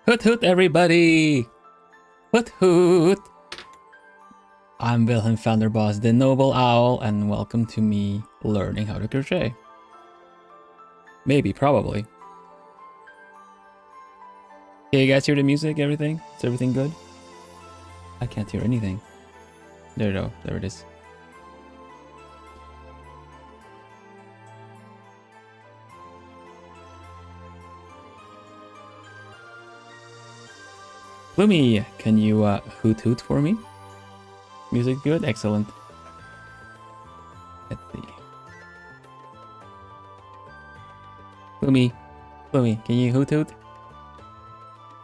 Hoot hoot everybody! Hoot hoot! I'm Vilhelm Vanderbos, the noble owl, and welcome to me learning how to crochet. Maybe, probably. Can you guys hear the music, everything? Is everything good? I can't hear anything. There you go, there it is. Bloomy, can you hoot hoot for me? Music good? Excellent. Let's see. Bloomy, can you hoot hoot?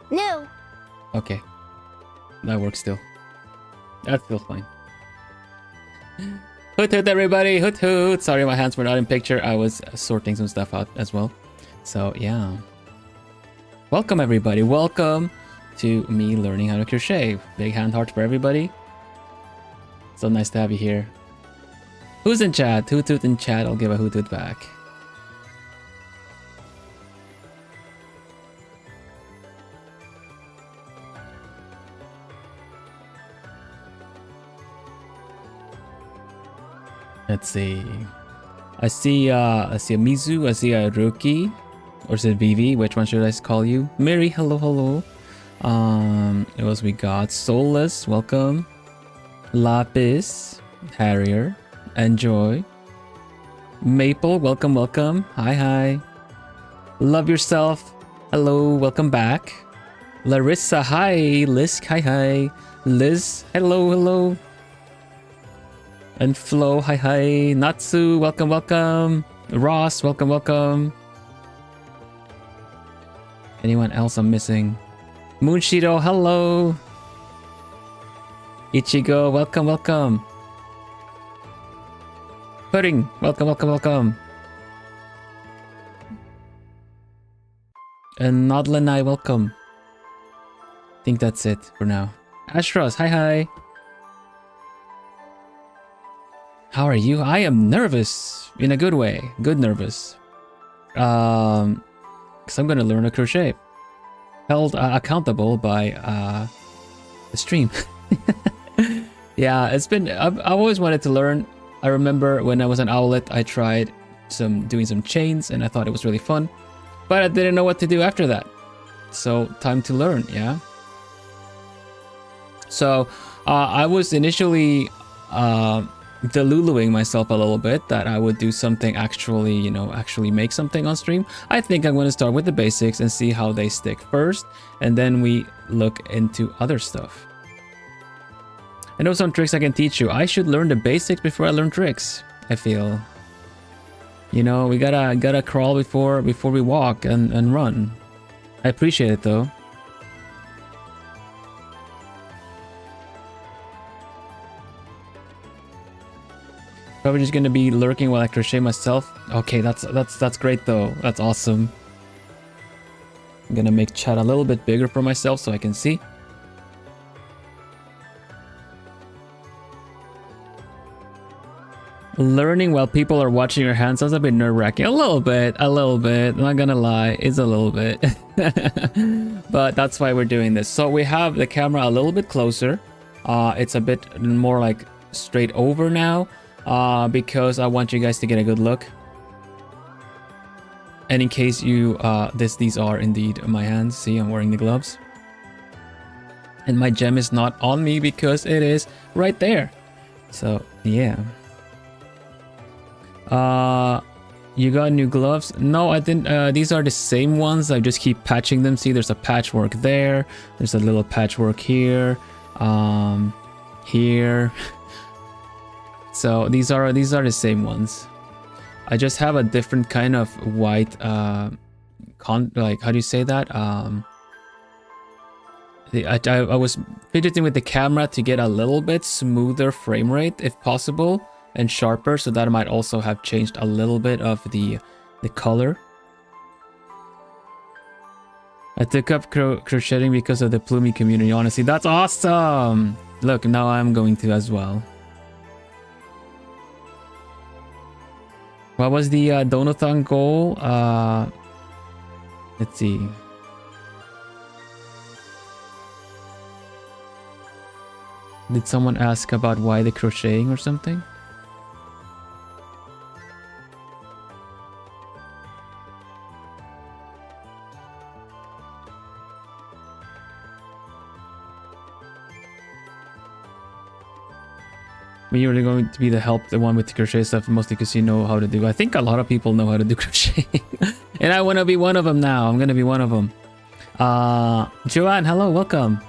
No. Okay. That works still. That's still fine. Hoot hoot everybody, hoot hoot! Sorry my hands were not in picture, I was sorting some stuff out as well. So yeah. Welcome everybody, welcome to me learning how to crochet. Big hand heart for everybody. So nice to have you here. Who's in chat? Hoot hoot in chat, I'll give a hoot hoot back. Let's see. I see a Mizu, I see a Ruki, or is it Vivi? Which one should I call you? Mary, hello, hello. What else we got? Soulless, welcome. Lapis, Harrier, Enjoy. Maple, welcome, welcome. Hi, hi. Love yourself. Hello, welcome back. Larissa, hi. Liz, hi, hi. Liz, hello, hello. And Flo, hi, hi. Natsu, welcome, welcome. Ross, welcome, welcome. Anyone else I'm missing? Moonshiro, hello. Ichigo, welcome, welcome. Pudding, welcome, welcome, welcome. And Nodlanai, welcome. I think that's it for now. Astros, hi, hi. How are you? I am nervous in a good way. Good nervous. Because I'm gonna learn to crochet. Held accountable by the stream. Yeah, it's been. I've always wanted to learn. I remember when I was an owlet, I tried doing some chains, and I thought it was really fun, but I didn't know what to do after that. So time to learn, yeah. So I was initially deluluing myself a little bit that I would do something actually make something on stream. I think I'm going to start with the basics and see how they stick first, and then we look into other stuff. I know some tricks I can teach you. I should learn the basics before I learn tricks, I feel. You know, we gotta crawl before we walk and run. I appreciate it though. Probably just gonna be lurking while I crochet myself. Okay, that's great though. That's awesome. I'm gonna make chat a little bit bigger for myself so I can see. Learning while people are watching your hands sounds a bit nerve-wracking. A little bit. I'm not gonna lie, it's a little bit. But that's why we're doing this. So we have the camera a little bit closer. It's a bit more like straight over now. Because I want you guys to get a good look. And in case you, these are indeed my hands. See, I'm wearing the gloves. And my gem is not on me because it is right there. So, yeah. You got new gloves? No, I didn't. These are the same ones. I just keep patching them. See, there's a patchwork there. There's a little patchwork here. Here. So these are the same ones. I just have a different kind of white like, how do you say that? I was fidgeting with the camera to get a little bit smoother frame rate if possible and sharper, so that might also have changed a little bit of the color. I took up crocheting because of the Plumie community. Honestly, that's awesome. Look, now I'm going to as well. What was the donathon goal? Let's see. Did someone ask about why the crocheting or something? You're really going to be the one with the crochet stuff, mostly because you know how to do. I think a lot of people know how to do crocheting. And I want to be one of them now. I'm going to be one of them. Joanne, hello, welcome.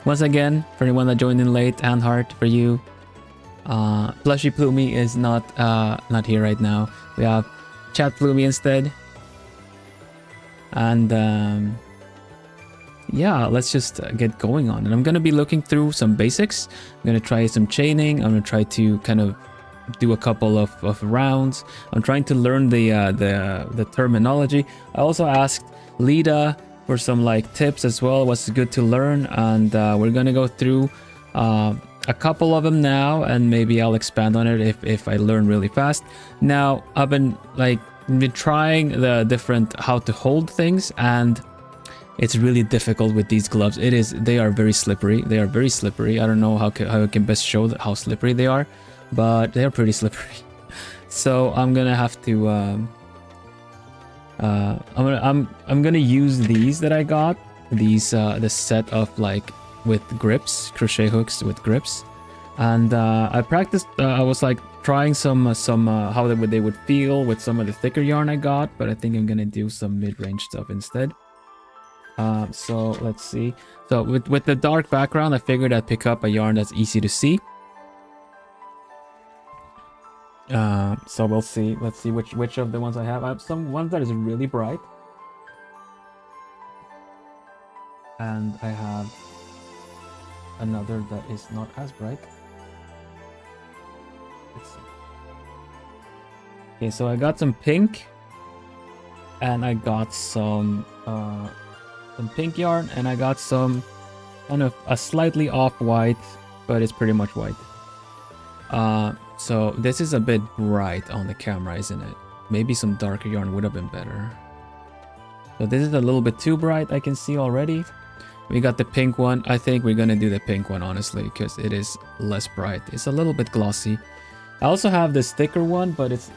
Once again, for anyone that joined in late, hand heart for you. Plushy Plumie is not here right now. We have Chat Plumie instead. And yeah, let's just get going on. And I'm gonna be looking through some basics. I'm gonna try some chaining. I'm gonna try to kind of do a couple of rounds. I'm trying to learn the terminology. I also asked Lida for some like tips as well, what's good to learn, and we're gonna go through a couple of them now, and maybe I'll expand on it if I learn really fast. Now I've been trying the different how to hold things, and it's really difficult with these gloves. They are very slippery. They are very slippery. I don't know how I can best show how slippery they are, but they are pretty slippery. So I'm gonna have to I'm gonna use these that I got. These the set of like with grips, crochet hooks with grips, and I practiced. I was like trying some how they would feel with some of the thicker yarn I got, but I think I'm gonna do some mid-range stuff instead. So let's see. So with the dark background, I figured I'd pick up a yarn that's easy to see. So we'll see. Let's see which of the ones I have. I have some ones that is really bright, and I have another that is not as bright. Let's see. Okay, so I got some pink, and I got some pink yarn, and I got some kind of a slightly off white, but it's pretty much white. So this is a bit bright on the camera, isn't it? Maybe some darker yarn would have been better. So this is a little bit too bright, I can see already. We got the pink one. I think we're gonna do the pink one, honestly, because it is less bright. It's a little bit glossy. I also have this thicker one, but it's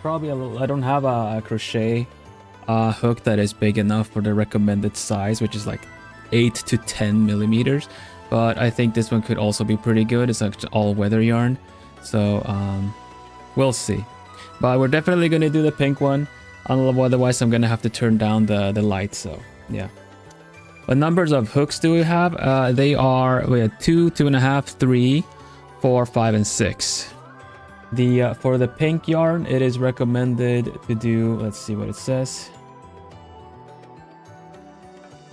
probably a little... I don't have a crochet hook that is big enough for the recommended size, which is like 8 to 10 millimeters. But I think this one could also be pretty good. It's like all weather yarn. So we'll see. But we're definitely gonna do the pink one. Otherwise I'm gonna have to turn down the light. So yeah. What numbers of hooks do we have? We have 2, 2.5, 3, 4, 5, and 6. For the pink yarn, it is recommended to do, let's see what it says.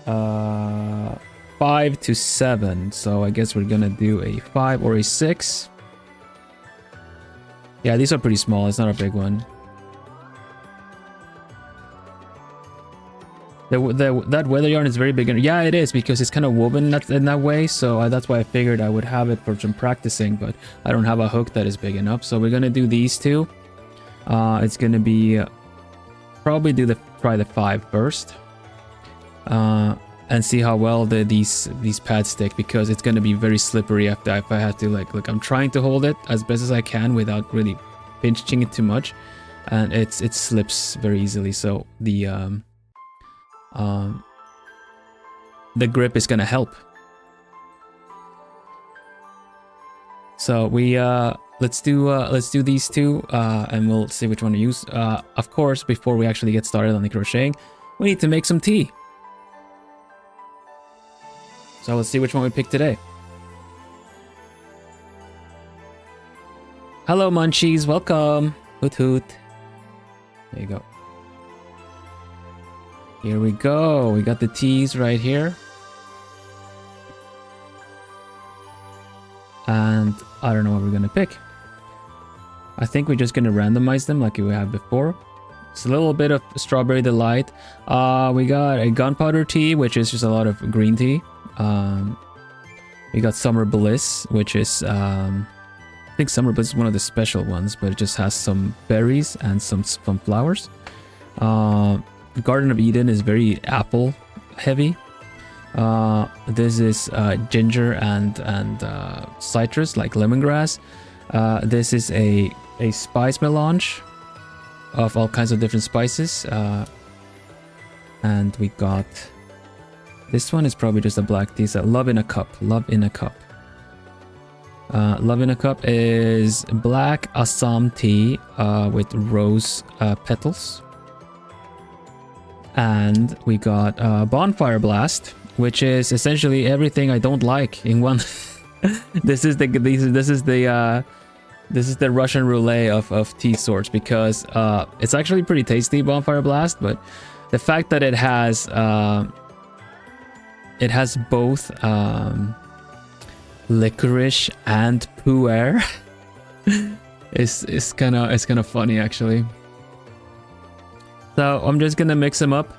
5 to 7. So I guess we're gonna do a 5 or a 6. Yeah, these are pretty small. It's not a big one. That weather yarn is very big. Yeah, it is, because it's kind of woven in that way. So that's why I figured I would have it for some practicing, but I don't have a hook that is big enough. So we're gonna do these two. It's gonna be probably try the 5 first, and see how well these pads stick, because it's gonna be very slippery if I have to look. I'm trying to hold it as best as I can without really pinching it too much, and it slips very easily. So the grip is gonna help. So let's do these two, and we'll see which one to use. Of course, before we actually get started on the crocheting, we need to make some tea. So let's see which one we pick today. Hello Munchies, welcome. Hoot hoot. There you go. Here we go. We got the teas right here. And I don't know what we're gonna pick. I think we're just gonna randomize them like we have before. It's a little bit of strawberry delight. We got a gunpowder tea, which is just a lot of green tea. We got summer bliss, which is I think summer bliss is one of the special ones, but it just has some berries and some flowers. Garden of Eden is very apple heavy. This is ginger and citrus, like lemongrass. This is a spice melange of all kinds of different spices. And we got this one is probably just a black tea. So love in a cup. Love in a cup. Love in a cup is black Assam tea with rose petals. And we got bonfire blast, which is essentially everything I don't like in one. This is the Russian roulette of tea sorts, because it's actually pretty tasty, bonfire blast, but the fact that it has both licorice and pu'er is kind of funny actually. So I'm just gonna mix them up.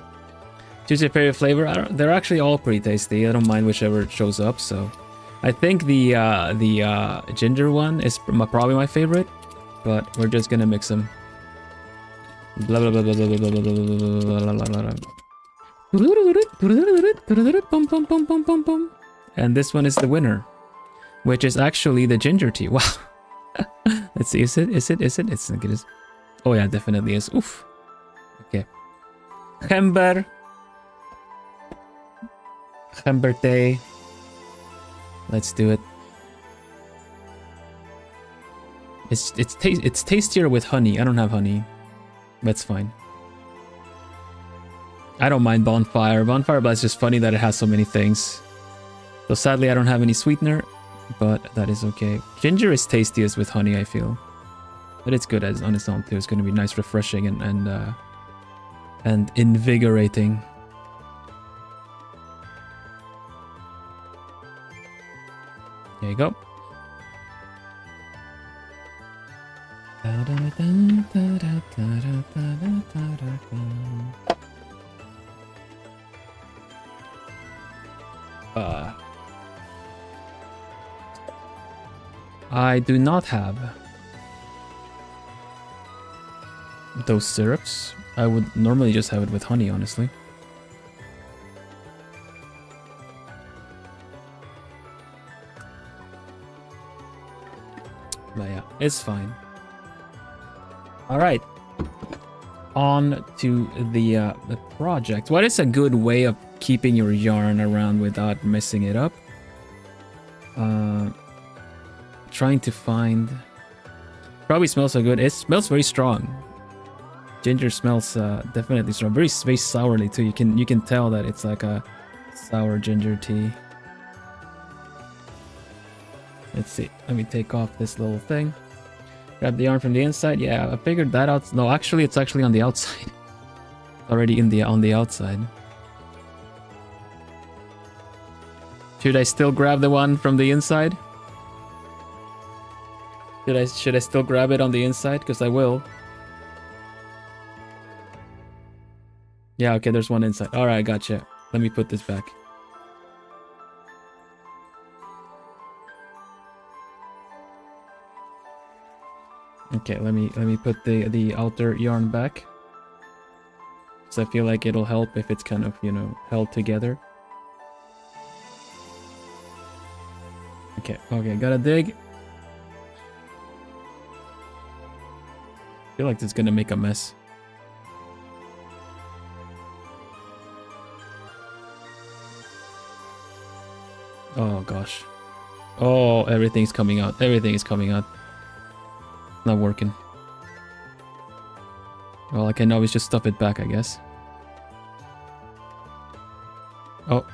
Choose your favorite flavor. They're actually all pretty tasty. I don't mind whichever shows up. So I think the ginger one is probably my favorite, but we're just gonna mix them. Blah blah blah blah blah blah blah blah blah. And this one is the winner, which is actually the ginger tea. Wow. Let's see. Is it? It's like it is. Oh yeah, definitely is. Oof. Okay. Gember tea. Let's do it. It's tastier with honey. I don't have honey. That's fine. I don't mind bonfire. Bonfire, but it's just funny that it has so many things. So sadly, I don't have any sweetener, but that is okay. Ginger is tastiest with honey, I feel. But it's good as on its own too. It's going to be nice, refreshing, and invigorating. There you go. I do not have those syrups. I would normally just have it with honey, honestly. But yeah, it's fine. All right, on to the project. What is a good way of keeping your yarn around without messing it up? Trying to find. Probably smells so good. It smells very strong. Ginger smells definitely strong. Very sourly too. You can tell that it's like a sour ginger tea. Let's see. Let me take off this little thing. Grab the yarn from the inside. Yeah, I figured that out. No, actually, it's actually on the outside. Already on the outside. Should I still grab the one from the inside? Should I still grab it on the inside? Because I will. Yeah, okay, there's one inside. All right, gotcha. Let me put this back. Okay, let me put the outer yarn back. So I feel like it'll help if it's kind of, held together. Okay, gotta dig. I feel like this is gonna make a mess. Oh gosh. Oh, everything's coming out. Everything is coming out. Not working. Well, I can always just stuff it back, I guess. Oh.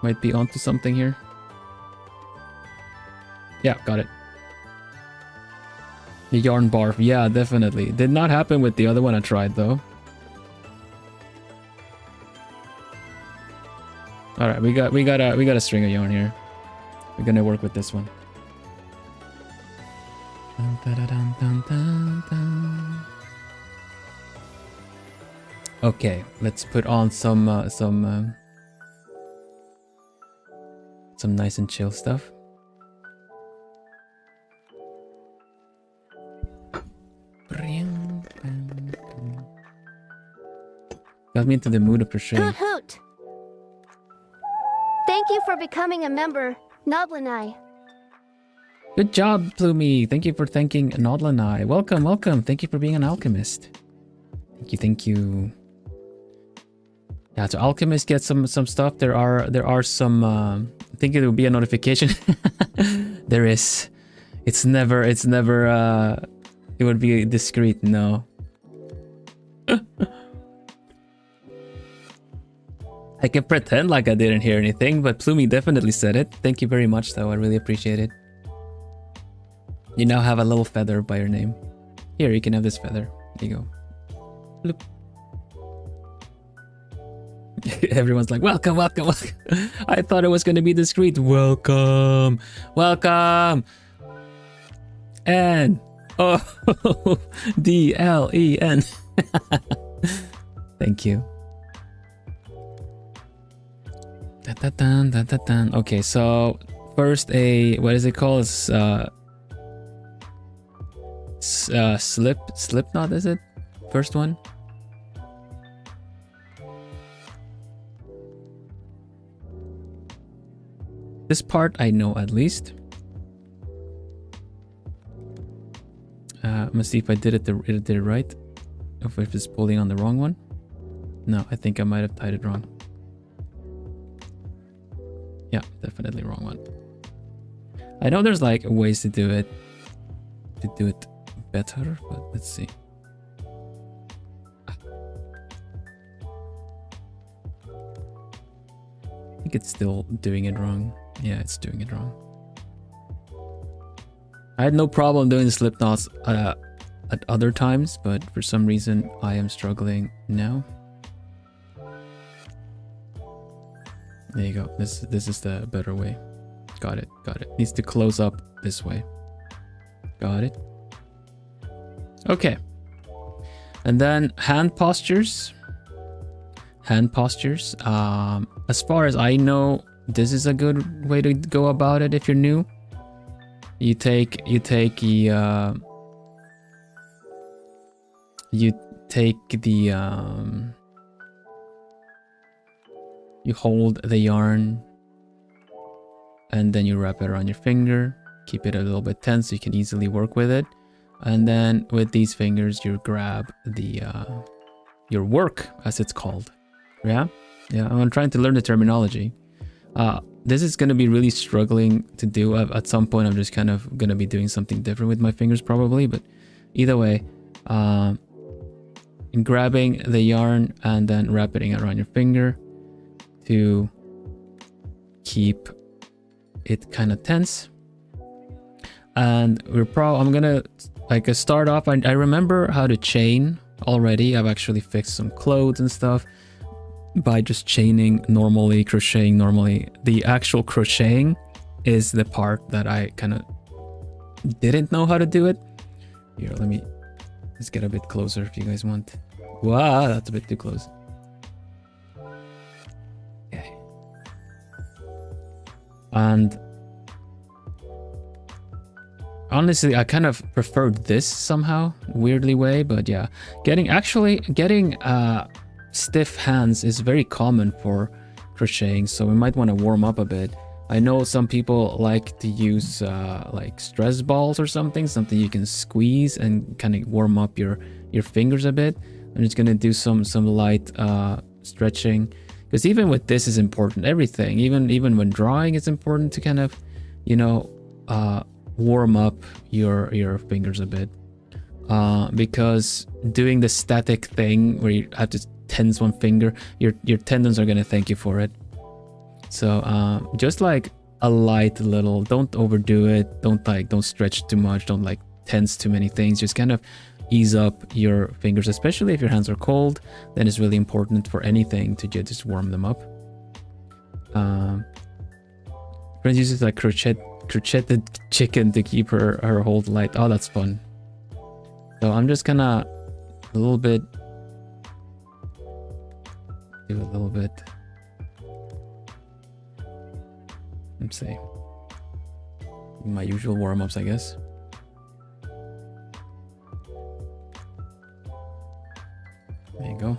Might be onto something here. Yeah, got it. The yarn barf. Yeah, definitely. Did not happen with the other one I tried, though. All right, we got a string of yarn here. We're gonna work with this one. Okay, let's put on some nice and chill stuff. Got me into the mood of crochet. Hoot hoot. becoming a member, Noblanai. Good job, Plumie. Thank you for thanking Nodlanai. Welcome, welcome. Thank you for being an alchemist. Thank you, thank you. Yeah, so alchemists get some stuff. There are some. I think it will be a notification. There is. It's never. It would be discreet. No. I can pretend like I didn't hear anything, but Plumie definitely said it. Thank you very much, though. I really appreciate it. You now have a little feather by your name. Here, you can have this feather. There you go. Bloop. Everyone's like, welcome, welcome, welcome. I thought it was going to be discreet. Welcome, welcome. N O D L E N. Thank you. Okay, so first what is it called? Slipknot, is it? First one. This part I know at least. I'm gonna see if I did it right. If it's pulling on the wrong one. No, I think I might have tied it wrong. Yeah, definitely wrong one. I know there's like ways to do it better, but let's see. I think it's still doing it wrong. Yeah, it's doing it wrong. I had no problem doing the slip knots at other times, but for some reason I am struggling now. There you go. This is the better way. Got it. Got it. Needs to close up this way. Got it. Okay. And then hand postures. Hand postures. As far as I know, this is a good way to go about it if you're new. You take you hold the yarn and then you wrap it around your finger, keep it a little bit tense so you can easily work with it. And then with these fingers, you grab your work, as it's called. Yeah? Yeah, I'm trying to learn the terminology. This is going to be really struggling to do. At some point, I'm just kind of going to be doing something different with my fingers probably. But either way, in grabbing the yarn and then wrapping it around your finger to keep it kind of tense. And I'm gonna start off. I remember how to chain already. I've actually fixed some clothes and stuff by just chaining normally, crocheting normally. The actual crocheting is the part that I kind of didn't know how to do it. Here, let's get a bit closer if you guys want. Wow, that's a bit too close. Okay. And honestly, I kind of preferred this somehow, weirdly way, but yeah. Getting stiff hands is very common for crocheting, so we might want to warm up a bit. I know some people like to use like stress balls or something you can squeeze and kind of warm up your fingers a bit. I'm just gonna do some light stretching, because even with this is important. Everything, even when drawing, it's important to kind of, warm up your fingers a bit, because doing the static thing where you have to tense one finger, your tendons are gonna thank you for it. So just like a light little, don't overdo it, don't stretch too much, don't like tense too many things, just kind of ease up your fingers, especially if your hands are cold. Then it's really important for anything to just warm them up. Friends uses like crocheted chicken to keep her hold light. Oh, that's fun. So I'm just gonna do a little bit. Let's see. My usual warm-ups, I guess. There you go.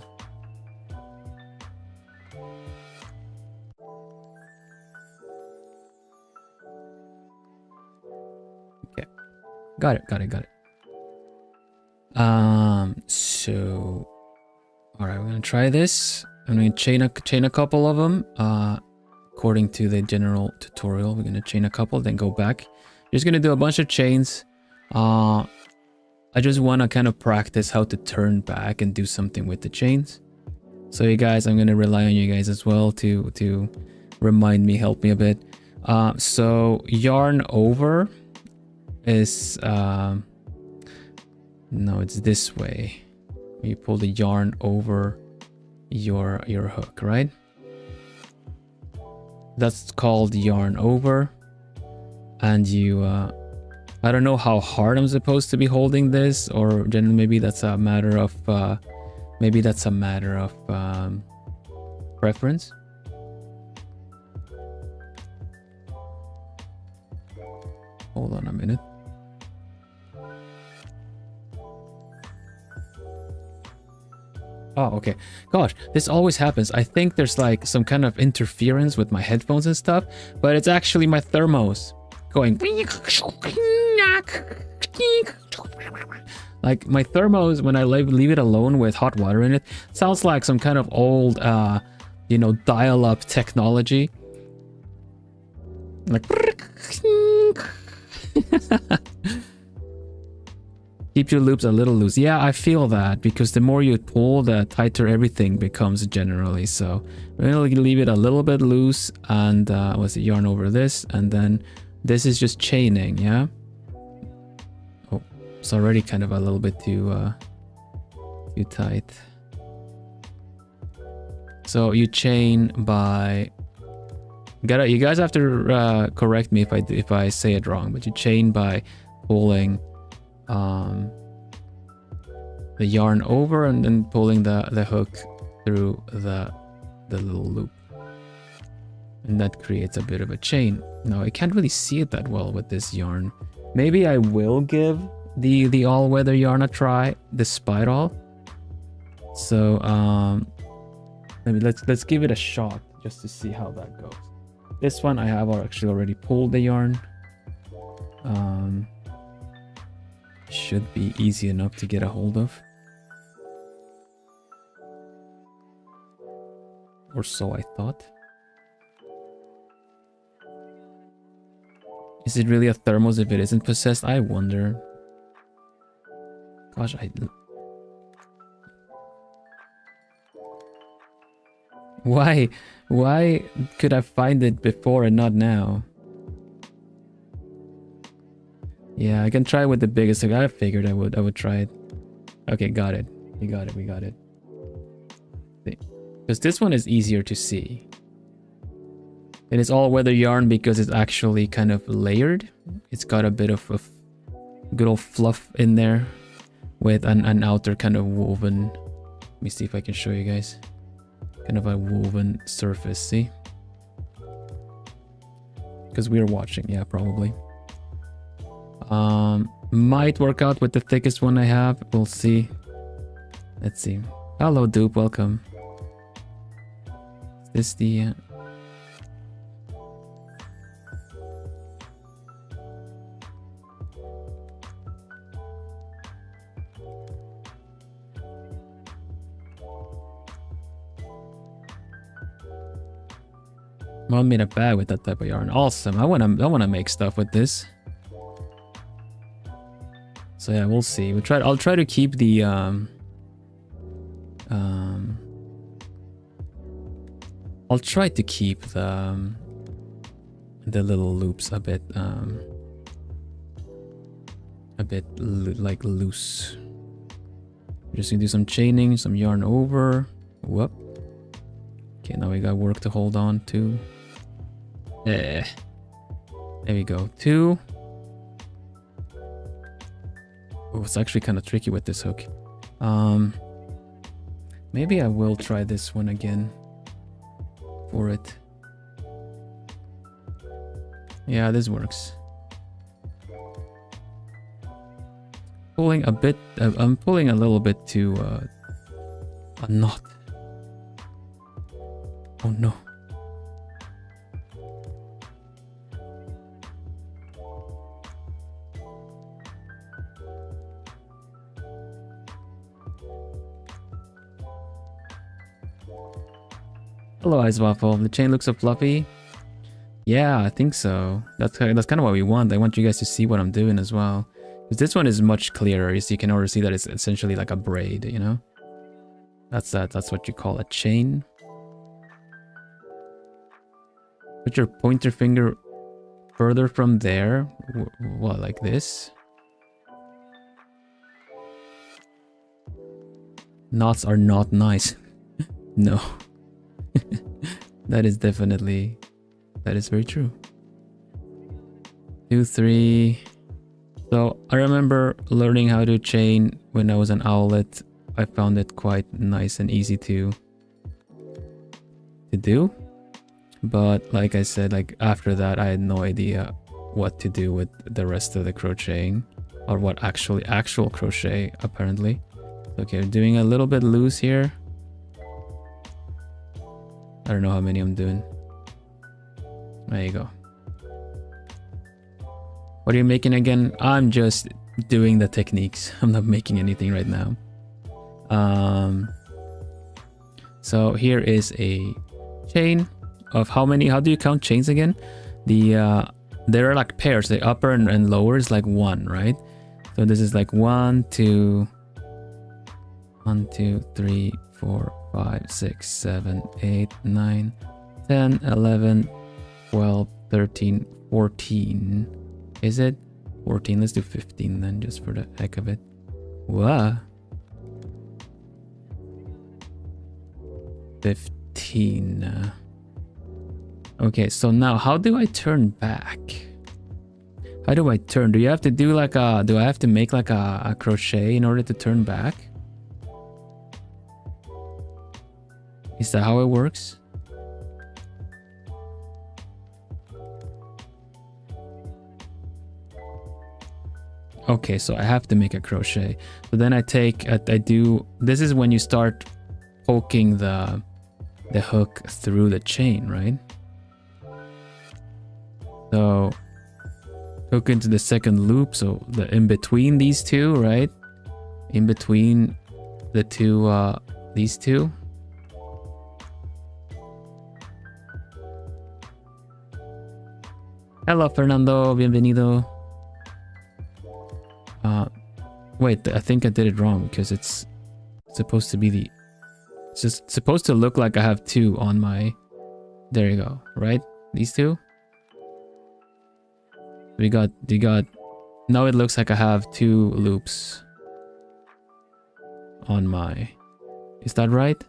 Got it, got it, got it. So, all right, we're gonna try this. I'm gonna chain a couple of them. According to the general tutorial, we're gonna chain a couple, then go back. Just gonna do a bunch of chains. I just wanna kind of practice how to turn back and do something with the chains. So you guys, I'm gonna rely on you guys as well to remind me, help me a bit. So yarn over is no, it's this way. You pull the yarn over your hook, right? That's called yarn over. And you I don't know how hard I'm supposed to be holding this, or then maybe that's a matter of preference. Hold on a minute. Oh, okay. Gosh, this always happens. I think there's like some kind of interference with my headphones and stuff, but it's actually my thermos going. Like my thermos, when I leave it alone with hot water in it, sounds like some kind of old, you know, dial-up technology. Like. Keep your loops a little loose. Yeah, I feel that, because the more you pull, the tighter everything becomes generally. So we're gonna leave it a little bit loose, and what's the yarn over this, and then this is just chaining. Yeah. Oh, it's already kind of a little bit too tight. So you chain by. You guys have to correct me if I say it wrong, but you chain by pulling the yarn over and then pulling the hook through the little loop, and that creates a bit of a chain. Now I can't really see it that well with this yarn. Maybe I will give the all-weather yarn a try despite all. So maybe let's give it a shot just to see how that goes. This one I have actually already pulled the yarn. Should be easy enough to get a hold of. Or so I thought. Is it really a thermos if it isn't possessed? I wonder. Gosh, Why could I find it before and not now? Yeah, I can try with the biggest hook. I figured I would try it. Okay, got it. We got it. Because this one is easier to see. It is all weather yarn because it's actually kind of layered. It's got a bit of a good old fluff in there with an outer kind of woven. Let me see if I can show you guys. Kind of a woven surface, see? Because we're watching, yeah, probably. Might work out with the thickest one I have. We'll see. Let's see. Hello, Dupe. Welcome. Is this the... Mom made a bag with that type of yarn. Awesome. I wanna make stuff with this. So yeah, we'll see. I'll try to keep the I'll try to keep the little loops a bit like loose. Just gonna do some chaining, some yarn over. Whoop. Okay, now we got work to hold on to. There we go. 2. Oh, it's actually kind of tricky with this hook. Maybe I will try this one again for it. Yeah, this works. Pulling a bit. I'm pulling a little bit to a knot. Oh no. Hello, Ice Waffle. The chain looks so fluffy. Yeah, I think so. That's kind of what we want. I want you guys to see what I'm doing as well. Because this one is much clearer. So you can already see that it's essentially like a braid, you know? That's what you call a chain. Put your pointer finger further from there. What, like this? Knots are not nice. No. That is definitely... That is very true. 2, 3. So I remember learning how to chain when I was an owlet. I found it quite nice and easy to do. But like I said, like after that, I had no idea what to do with the rest of the crocheting, or what actual crochet apparently. Okay, we're doing a little bit loose here. I don't know how many I'm doing. There you go. What are you making again? I'm just doing the techniques. I'm not making anything right now. So here is a chain of how many? How do you count chains again? There are like pairs. The upper and lower is like 1, right? So this is like 1, 2, 3, 4, 5, 6, 7, 8, 9, 10, 11, 12, 13, 14. Is it 14? Let's do 15 then, just for the heck of it. What? 15. Okay, so now how do I turn back? How do I turn? Do you have to do like a... Do I have to make like a crochet in order to turn back? Is that how it works? Okay, so I have to make a crochet. So then I do... This is when you start poking the hook through the chain, right? So hook into the second loop, so the in between these two, right? In between the two, these two. Hello, Fernando. Bienvenido. Wait, I think I did it wrong because it's supposed to be it's just supposed to look like I have 2 on my... There you go, right? These 2? You got... Now it looks like I have 2 loops on my... Is that right?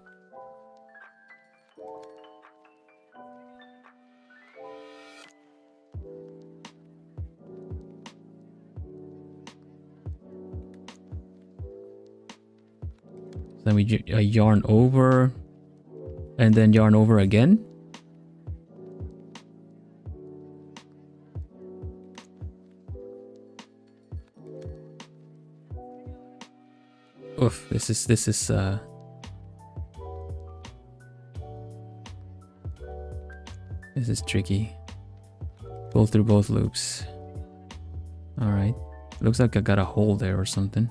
Then we yarn over and then yarn over again. Oof, this is tricky. Pull through both loops. All right. Looks like I got a hole there or something.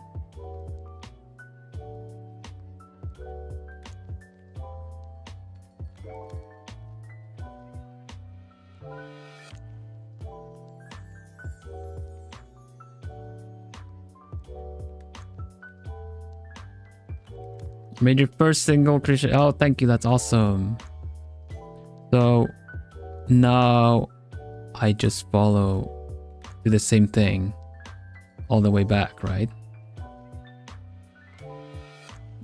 Made your first single crochet. Oh, thank you. That's awesome. So now I just do the same thing all the way back, right?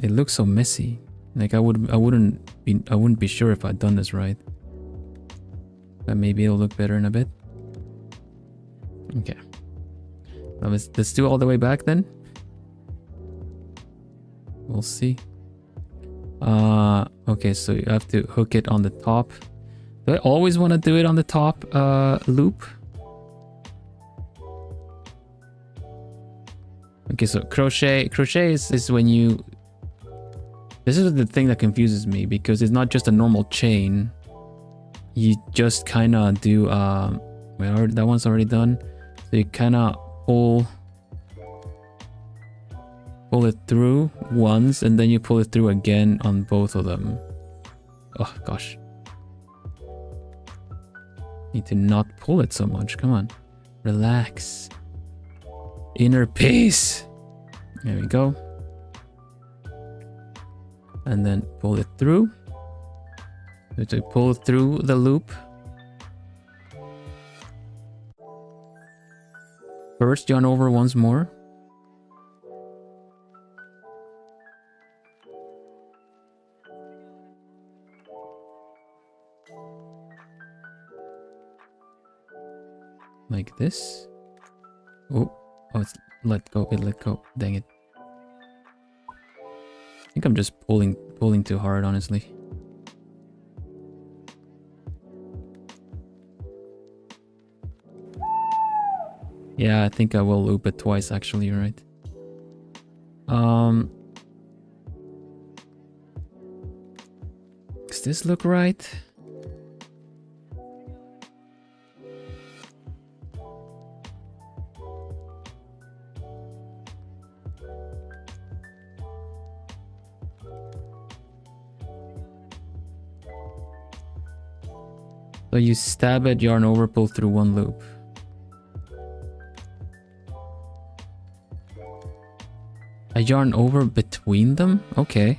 It looks so messy. Like I wouldn't be sure if I'd done this right. But maybe it'll look better in a bit. Okay. Let's do all the way back then. We'll see. Okay, so you have to hook it on the top. Do I always want to do it on the top loop? Okay, so crochet is when you... This is the thing that confuses me because it's not just a normal chain. You just kind of do... Well, that one's already done. So you kind of pull it through once and then you pull it through again on both of them. Oh gosh, Need to not pull it so much. Come on. Relax. Inner peace. There we go. And then pull it through. So to pull through the loop. First, yarn over once more. Like this. Oh, it's let go. It let go. Dang it. I think I'm just pulling too hard, honestly. Yeah, I think I will loop it twice, actually, you're right. Does this look right? So you stab it, yarn over, pull through one loop. I yarn over between them? Okay.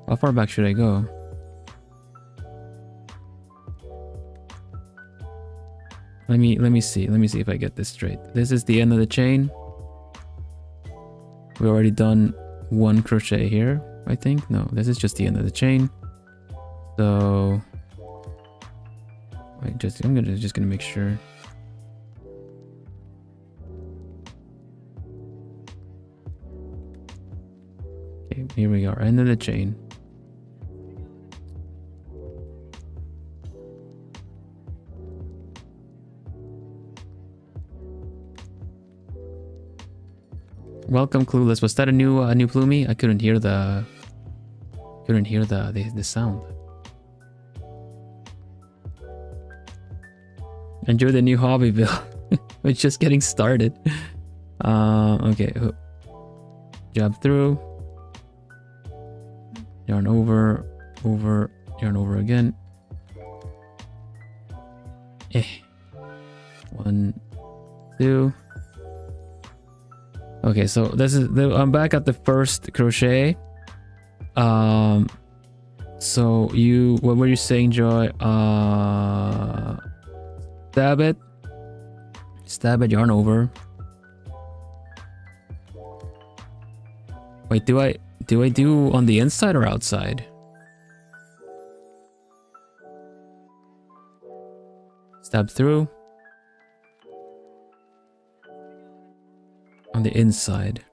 How far back should I go? Let me see. Let me see if I get this straight. This is the end of the chain. We've already done one crochet here, I think. No, this is just the end of the chain. So I'm just gonna make sure. Okay, here we are, end of the chain. Welcome, Clueless. Was that a new Plumie? I couldn't hear the sound. Enjoy the new hobby, Bill. It's just getting started. Okay. Jab through. Yarn over, yarn over again. One, two. Okay, so this is I'm back at the first crochet. So what were you saying, Joy? Stab it, yarn over. Wait, do I do on the inside or outside? Stab through. On the inside.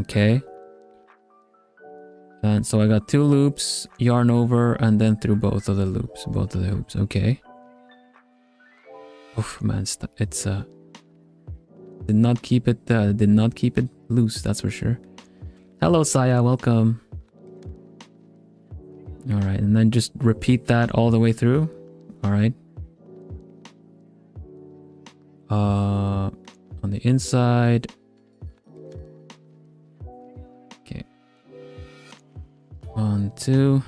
Okay. And so I got two loops, yarn over, and then through both of the loops, both of the hoops. Okay. Oof, man, it's did not keep it loose, that's for sure. Hello, Saya, welcome. All right, and then just repeat that all the way through. All right. On the inside. Okay. 1, 2.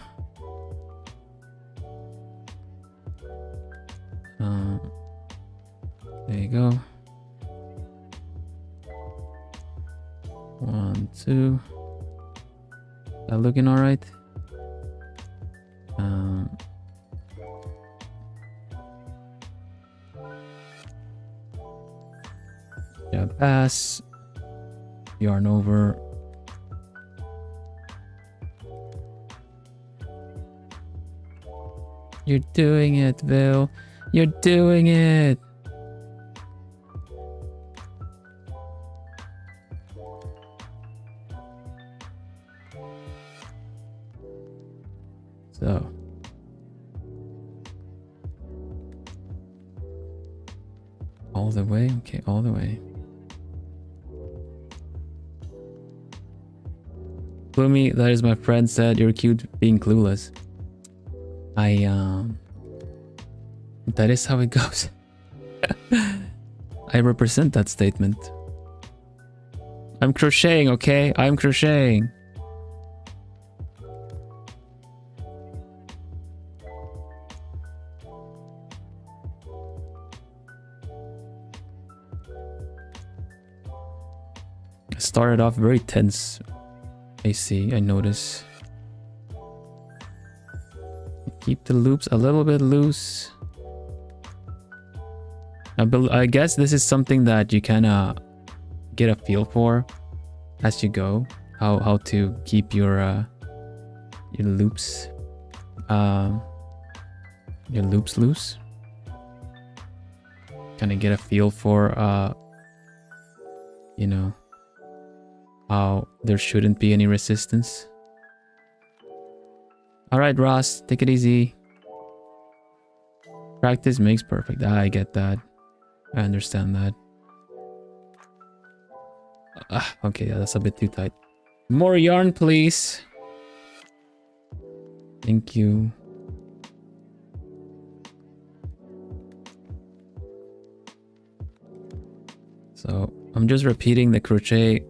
There you go. 1, 2. That looking all right? Yeah, pass. Yarn over. You're doing it, Bill. You're doing it. So. All the way? Okay, all the way. Gloomy, that is my friend said, you're cute being clueless. That is how it goes. I represent that statement. I'm crocheting, okay? I'm crocheting. It started off very tense. I notice. Keep the loops a little bit loose. I guess this is something that you kind of get a feel for as you go. How to keep your loops loose. Kind of get a feel for you know, how there shouldn't be any resistance. All right, Ross, take it easy. Practice makes perfect. I get that. I understand that. Okay, yeah, that's a bit too tight. More yarn, please. Thank you. So I'm just repeating the crochet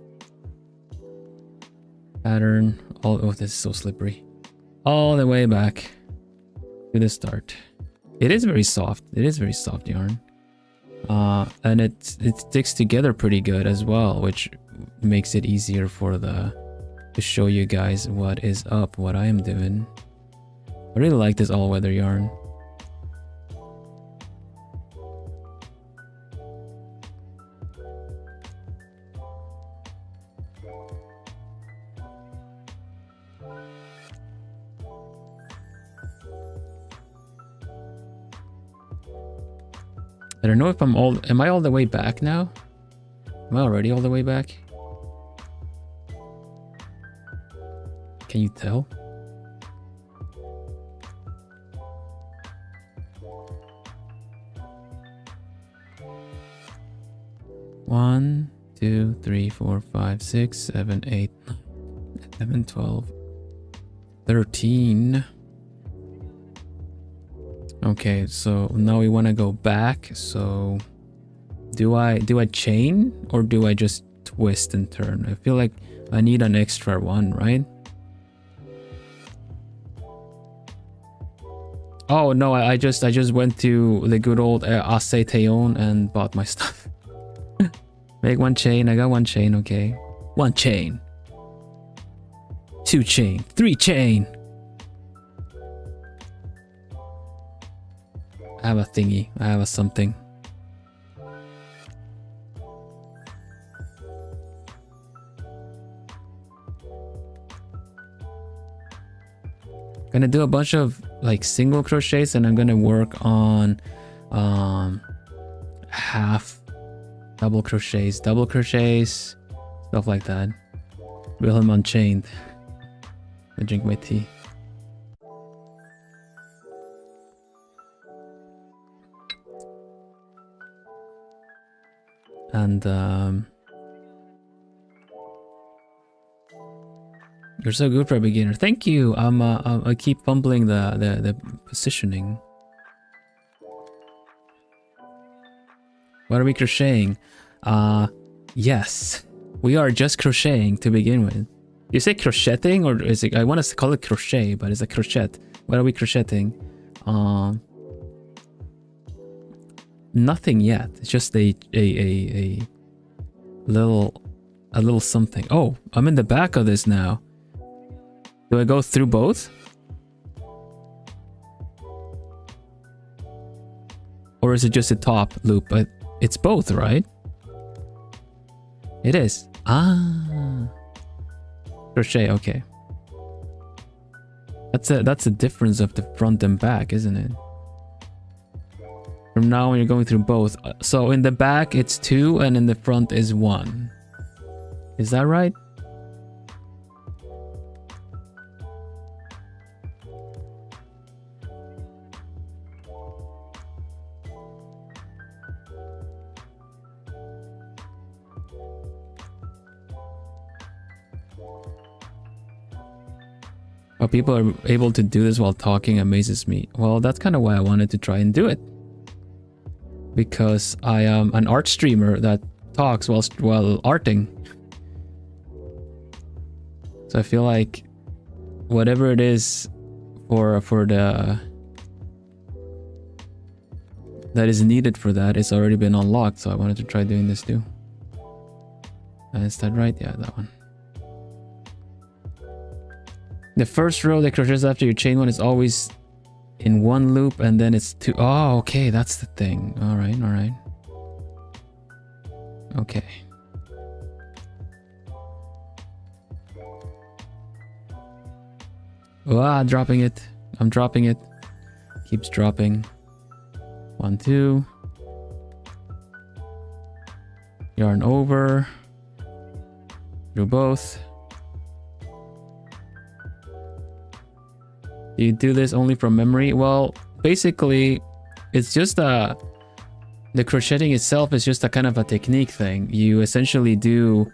pattern. Oh, this is so slippery. All the way back to the start. It is very soft. It is very soft yarn. And it sticks together pretty good as well, which makes it easier for to show you guys what is up, what I am doing. I really like this all-weather yarn. I don't know if am I all the way back now? Am I already all the way back? Can you tell? One, 2, 3, 4, 5, 6, 7, 8, 11, 12, 13. Okay, so now we want to go back. So do I chain or do I just twist and turn? I feel like I need an extra one, right? Oh no, I just went to the good old Aceteon and bought my stuff. Make one chain. I got one chain. Okay, one chain, two chain, three chain. I have a thingy. I have a something. Gonna do a bunch of like single crochets, and I'm gonna work on half double crochets, stuff like that. Vilhelm Unchained. I drink my tea. And you're so good for a beginner. Thank you. I keep fumbling the positioning. What are we crocheting? Yes, we are just crocheting to begin with. You say crocheting, or is it? I want to call it crochet, but it's a crochet. What are we crocheting? Nothing yet. It's just a little something. Oh, I'm in the back of this now. Do I go through both? Or is it just a top loop? It's both, right? It is. Ah. Crochet, okay. That's a difference of the front and back, isn't it? From now on, you're going through both. So in the back, it's 2, and in the front is 1. Is that right? How people are able to do this while talking amazes me. Well, that's kind of why I wanted to try and do it. Because I am an art streamer that talks while arting. So I feel like whatever it is for the that is needed for that, it's already been unlocked. So I wanted to try doing this too. Is that right? Yeah, that one. The first row that crochets after you chain one is always in one loop, and then it's two. Oh, okay, that's the thing. All right, all right. Okay. Ah, dropping it. I'm dropping it. Keeps dropping. 1, 2. Yarn over. Do both. Do you do this only from memory? Well, basically, it's just the crocheting itself is just a kind of a technique thing. You essentially do,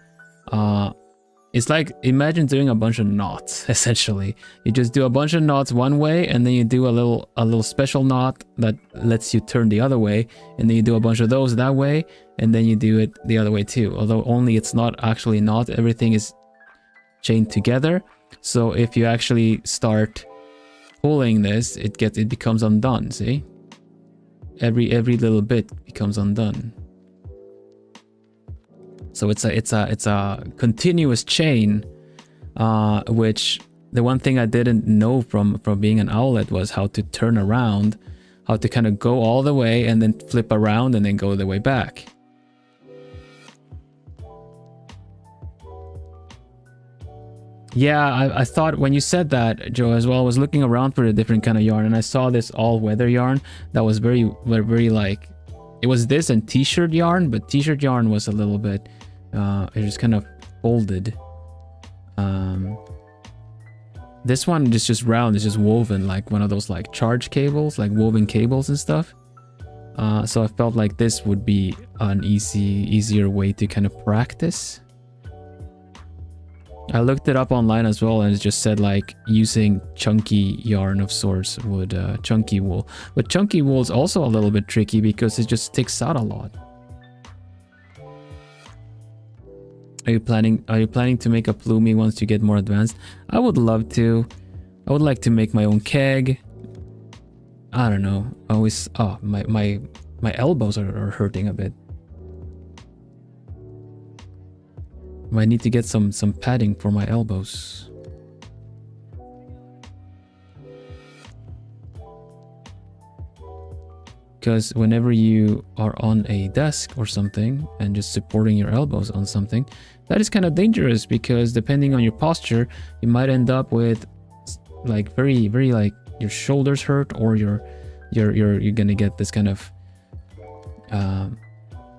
it's like, imagine doing a bunch of knots, essentially. You just do a bunch of knots one way, and then you do a little special knot that lets you turn the other way, and then you do a bunch of those that way, and then you do it the other way too. Although only it's not actually a knot, everything is chained together. So if you actually start pulling this, it becomes undone, see? Every little bit becomes undone. So it's a continuous chain, which the one thing I didn't know from being an owlet was how to turn around, how to kind of go all the way and then flip around and then go the way back. Yeah, I thought when you said that, Joe, as well, I was looking around for a different kind of yarn, and I saw this all-weather yarn that was very like, it was this and t-shirt yarn, but t-shirt yarn was a little bit, it just kind of folded. This one is just round, it's just woven like one of those like charge cables, like woven cables and stuff. So I felt like this would be an easier way to kind of practice. I looked it up online as well, and it just said like using chunky yarn of sorts would chunky wool, but chunky wool is also a little bit tricky because it just sticks out a lot. Are you planning to make a plumie once you get more advanced? I would love to. I would like to make my own keg. I don't know. I always my elbows are hurting a bit. I need to get some padding for my elbows. Because whenever you are on a desk or something and just supporting your elbows on something, that is kind of dangerous, because depending on your posture, you might end up with like very like your shoulders hurt, or you're gonna get this kind of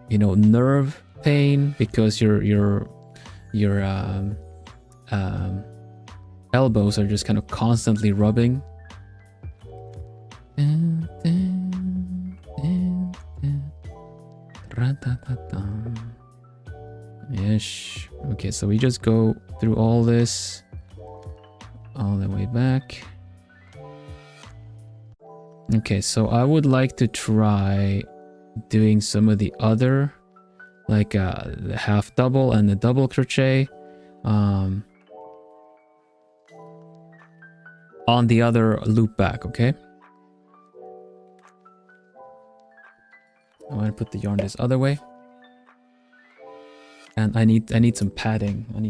you know, nerve pain because your elbows are just kind of constantly rubbing. Yes. Okay, so we just go through all this all the way back. Okay, so I would like to try doing some of the other, like the half double and the double crochet on the other loop back. Okay, I'm gonna put the yarn this other way, and I need some padding. I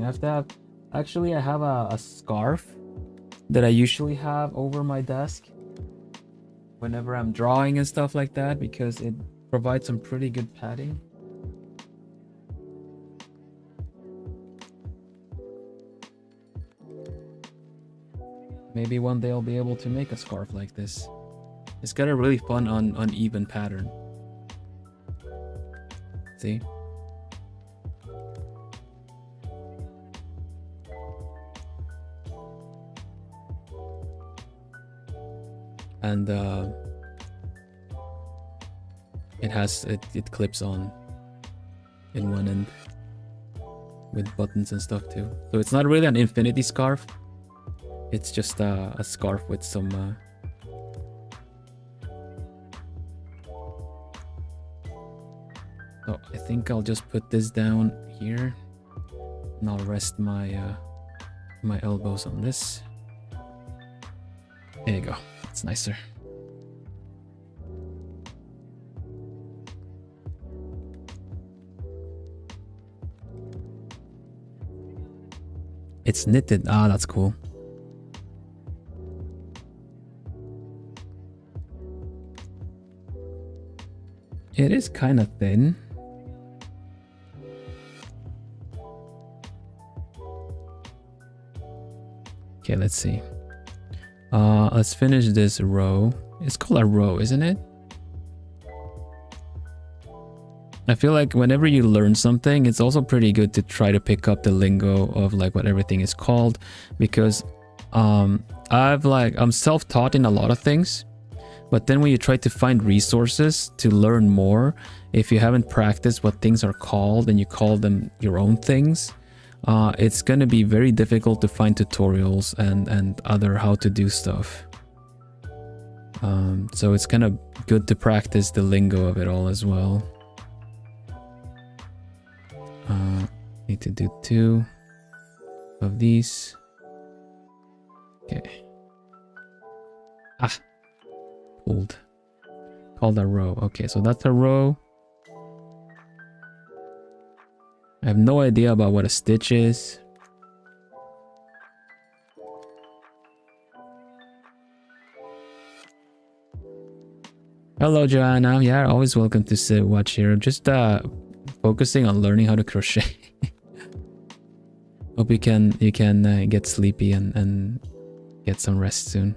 have to have, actually I have a scarf that I usually have over my desk whenever I'm drawing and stuff like that, because it provides some pretty good padding. Maybe one day I'll be able to make a scarf like this. It's got a really fun uneven pattern. See? And it clips on in one end with buttons and stuff too. So it's not really an infinity scarf. It's just a scarf with some oh, I think I'll just put this down here, and I'll rest my my elbows on this. There you go. It's nicer. It's knitted. Ah, that's cool. It is kind of thin. Okay, let's see. Let's finish this row. It's called a row, isn't it? I feel like whenever you learn something, it's also pretty good to try to pick up the lingo of like what everything is called, because I'm self-taught in a lot of things, but then when you try to find resources to learn more, if you haven't practiced what things are called and you call them your own things, it's going to be very difficult to find tutorials and other how to do stuff. So it's kind of good to practice the lingo of it all as well. Need to do 2 of these. Okay. Ah, pulled. Called a row. Okay, so that's a row. I have no idea about what a stitch is. Hello, Joanna. Yeah, always welcome to sit watch here. Just focusing on learning how to crochet. Hope you can get sleepy and get some rest soon.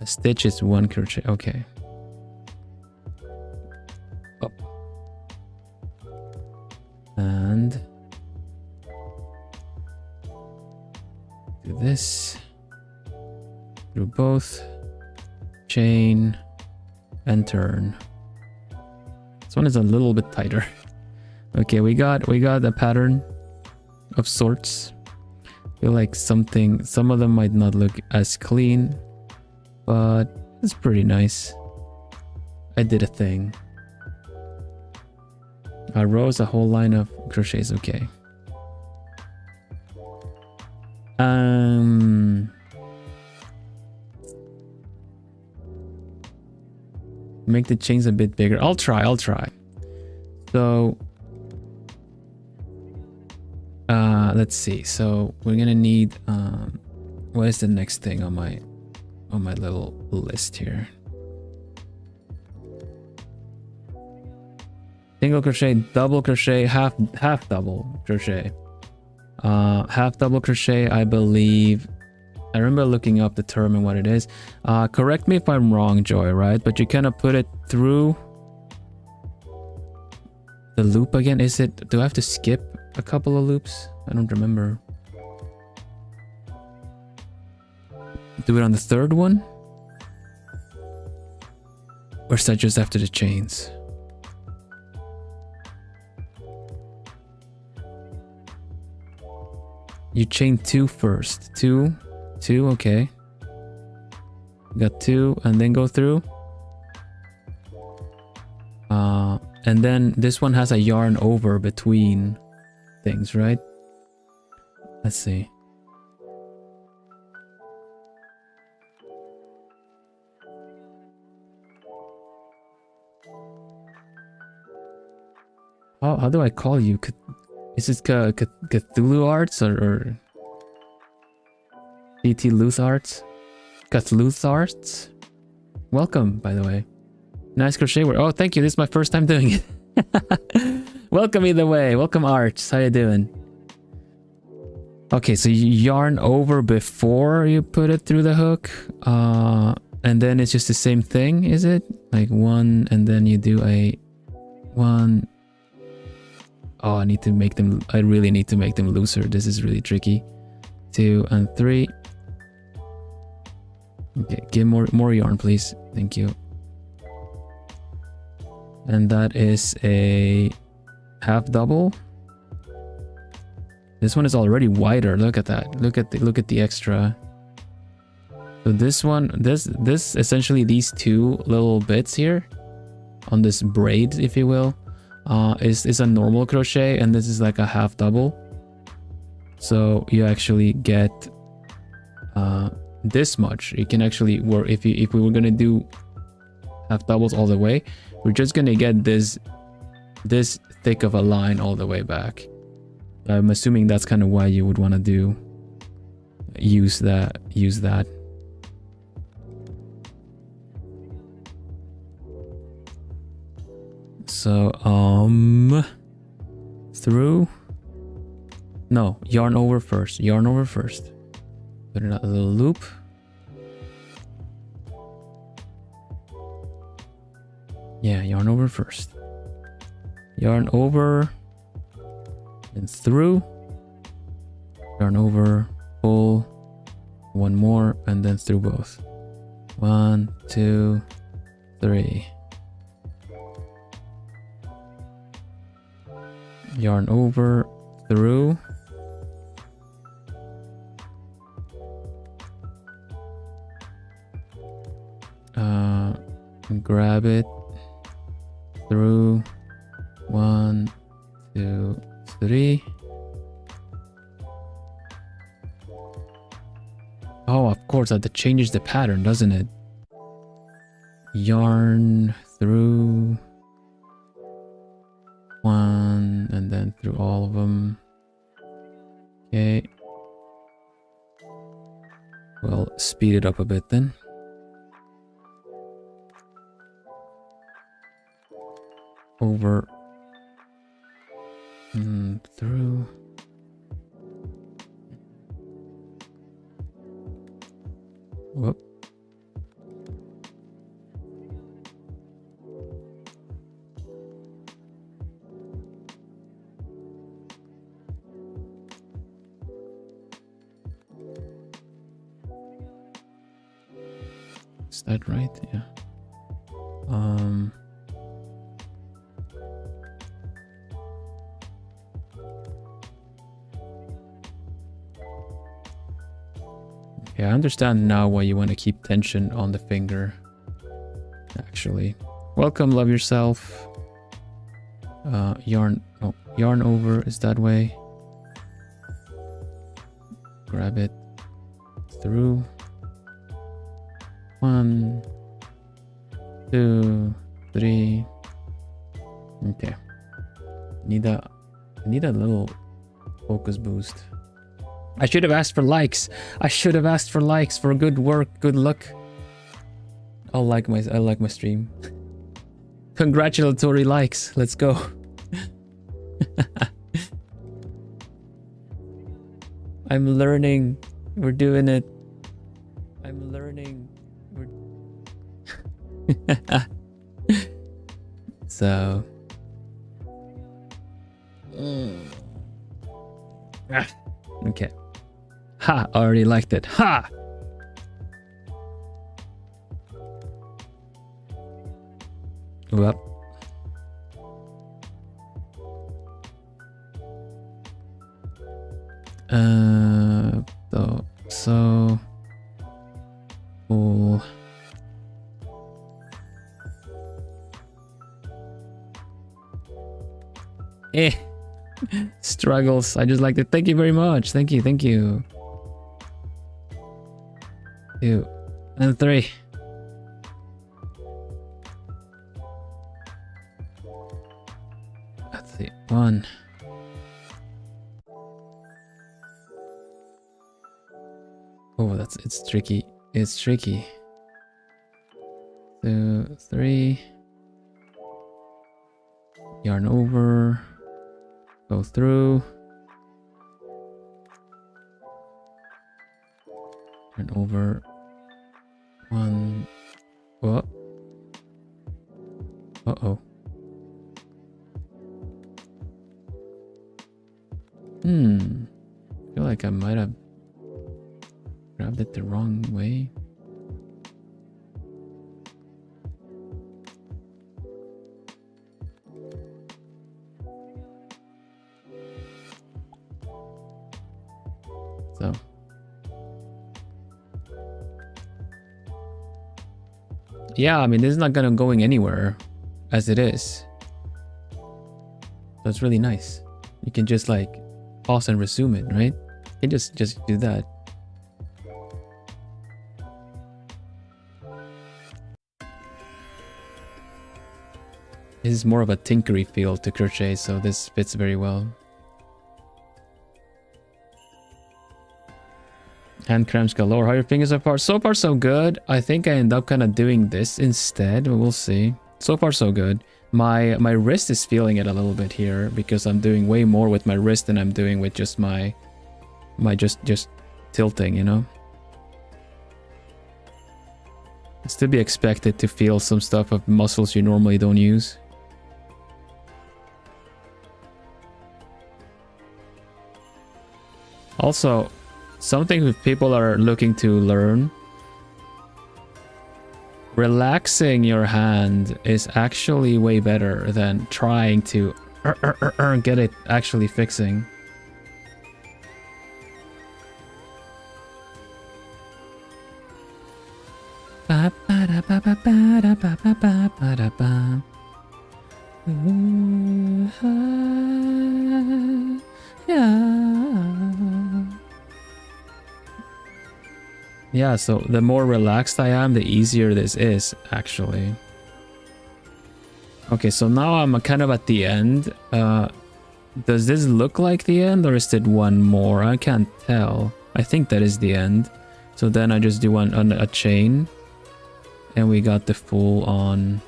A stitch is 1 crochet. Okay. Up. And do this. Do both. Chain and turn. This one is a little bit tighter. Okay, we got a pattern of sorts. Feel like some of them might not look as clean, but it's pretty nice. I did a thing. A row is a whole line of crochets. Okay. Make the chains a bit bigger. I'll try. So let's see. So we're gonna need what is the next thing on my little list here? Single crochet, double crochet, half double crochet. Half double crochet, I believe. I remember looking up the term and what it is. Correct me if I'm wrong, Joy, right? But you kind of put it through the loop again. Is it? Do I have to skip a couple of loops? I don't remember. Do it on the 3rd one? Or is that just after the chains? You chain 2 first. 2, okay. Got 2 and then go through. And then this one has a yarn over between things, right? Let's see. How do I call you? Is this Cthulhu Arts or CT Luth Arts? Cthulhu Arts? Welcome, by the way. Nice crochet work. Oh, thank you. This is my first time doing it. Welcome either way. Welcome, Arts. How you doing? Okay, so you yarn over before you put it through the hook. And then it's just the same thing, is it? Like 1, and then you do a 1. Oh, I really need to make them looser. This is really tricky. 2 and 3. Okay, give more yarn, please. Thank you. And that is a half double. This one is already wider. Look at that. Look at the extra. So this one, this essentially these 2 little bits here on this braid, if you will, is a normal crochet, and this is like a half double. So you actually get this much. You can actually work if we were gonna do have doubles all the way, we're just gonna get this thick of a line all the way back. I'm assuming that's kind of why you would want to use that. So through, no, yarn over first. Put in a little loop. Yeah, yarn over first. Yarn over and through. Yarn over, pull, one more, and then through both. 1, 2, 3. Yarn over, through. Grab it, through, 1, 2, 3. Oh, of course, that changes the pattern, doesn't it? Yarn through 1 and then through all of them. Okay. Well, speed it up a bit then. Over and through. Whoop. Is that right? Yeah. Yeah, I understand now why you want to keep tension on the finger. Actually, welcome, love yourself. Yarn over is that way. Grab it through. 1, 2, 3. Okay. Need a little focus boost. I should have asked for likes. I should have asked for likes for good work, good luck. I like my stream. Congratulatory likes. Let's go. I'm learning. We're doing it. I'm learning. So. Okay. Ha! Already liked it. Ha! Well. So pull. Struggles. I just liked it. Thank you very much. Thank you. 2 and 3. Let's see. 1. Oh, it's tricky. It's tricky. 2, 3. Yarn over. Go through. Yarn over. 1. What? Uh-oh. I feel like I might have grabbed it the wrong way. So. Yeah, I mean, this is not gonna going anywhere as it is. So it's really nice. You can just like pause and resume it, right? You can just do that. is more of a tinkery feel to crochet, so this fits very well. Hand cramps galore. How are your fingers so far? So far so good. I think I end up kind of doing this instead, but we'll see. So far so good. My wrist is feeling it a little bit here because I'm doing way more with my wrist than I'm doing with just my just tilting, you know. It's to be expected to feel some stuff of muscles you normally don't use. Also, something that people are looking to learn. Relaxing your hand is actually way better than trying to get it actually fixing. Yeah, so the more relaxed I am, the easier this is, actually. Okay, so now I'm kind of at the end. Does this look like the end, or is it one more? I can't tell. I think that is the end. So then I just do one on a chain. And we got the full on.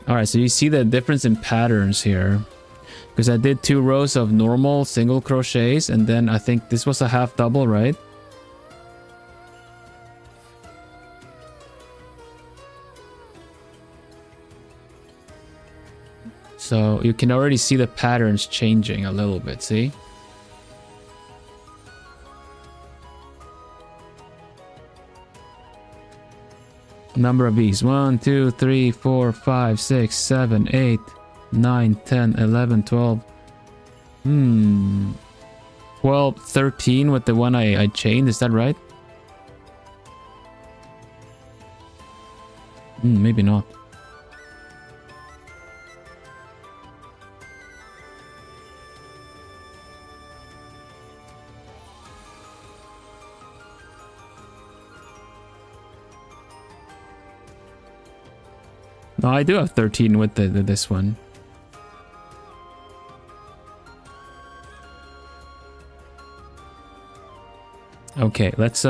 Alright, so you see the difference in patterns here. Because I did 2 rows of normal single crochets, and then I think this was a half double, right? So you can already see the patterns changing a little bit, see? Number of bees. 1, 2, 3, 4, 5, 6, 7, 8, 9, 10, 11, 12. 12, 13 with the one I chained, is that right? Maybe not. No, I do have 13 with this one. Okay, let's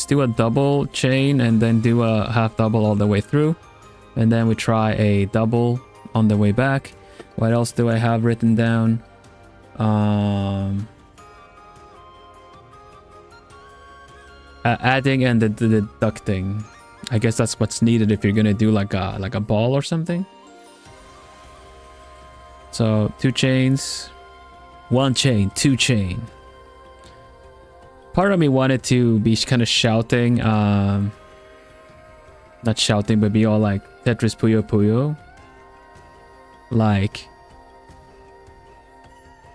do a double chain and then do a half double all the way through, and then we try a double on the way back. What else do I have written down? Adding and the deducting. I guess that's what's needed if you're gonna do like a ball or something. So 2 chains, 1 chain, 2 chain. Part of me wanted to be kind of shouting, not shouting, but be all like Tetris Puyo Puyo. Like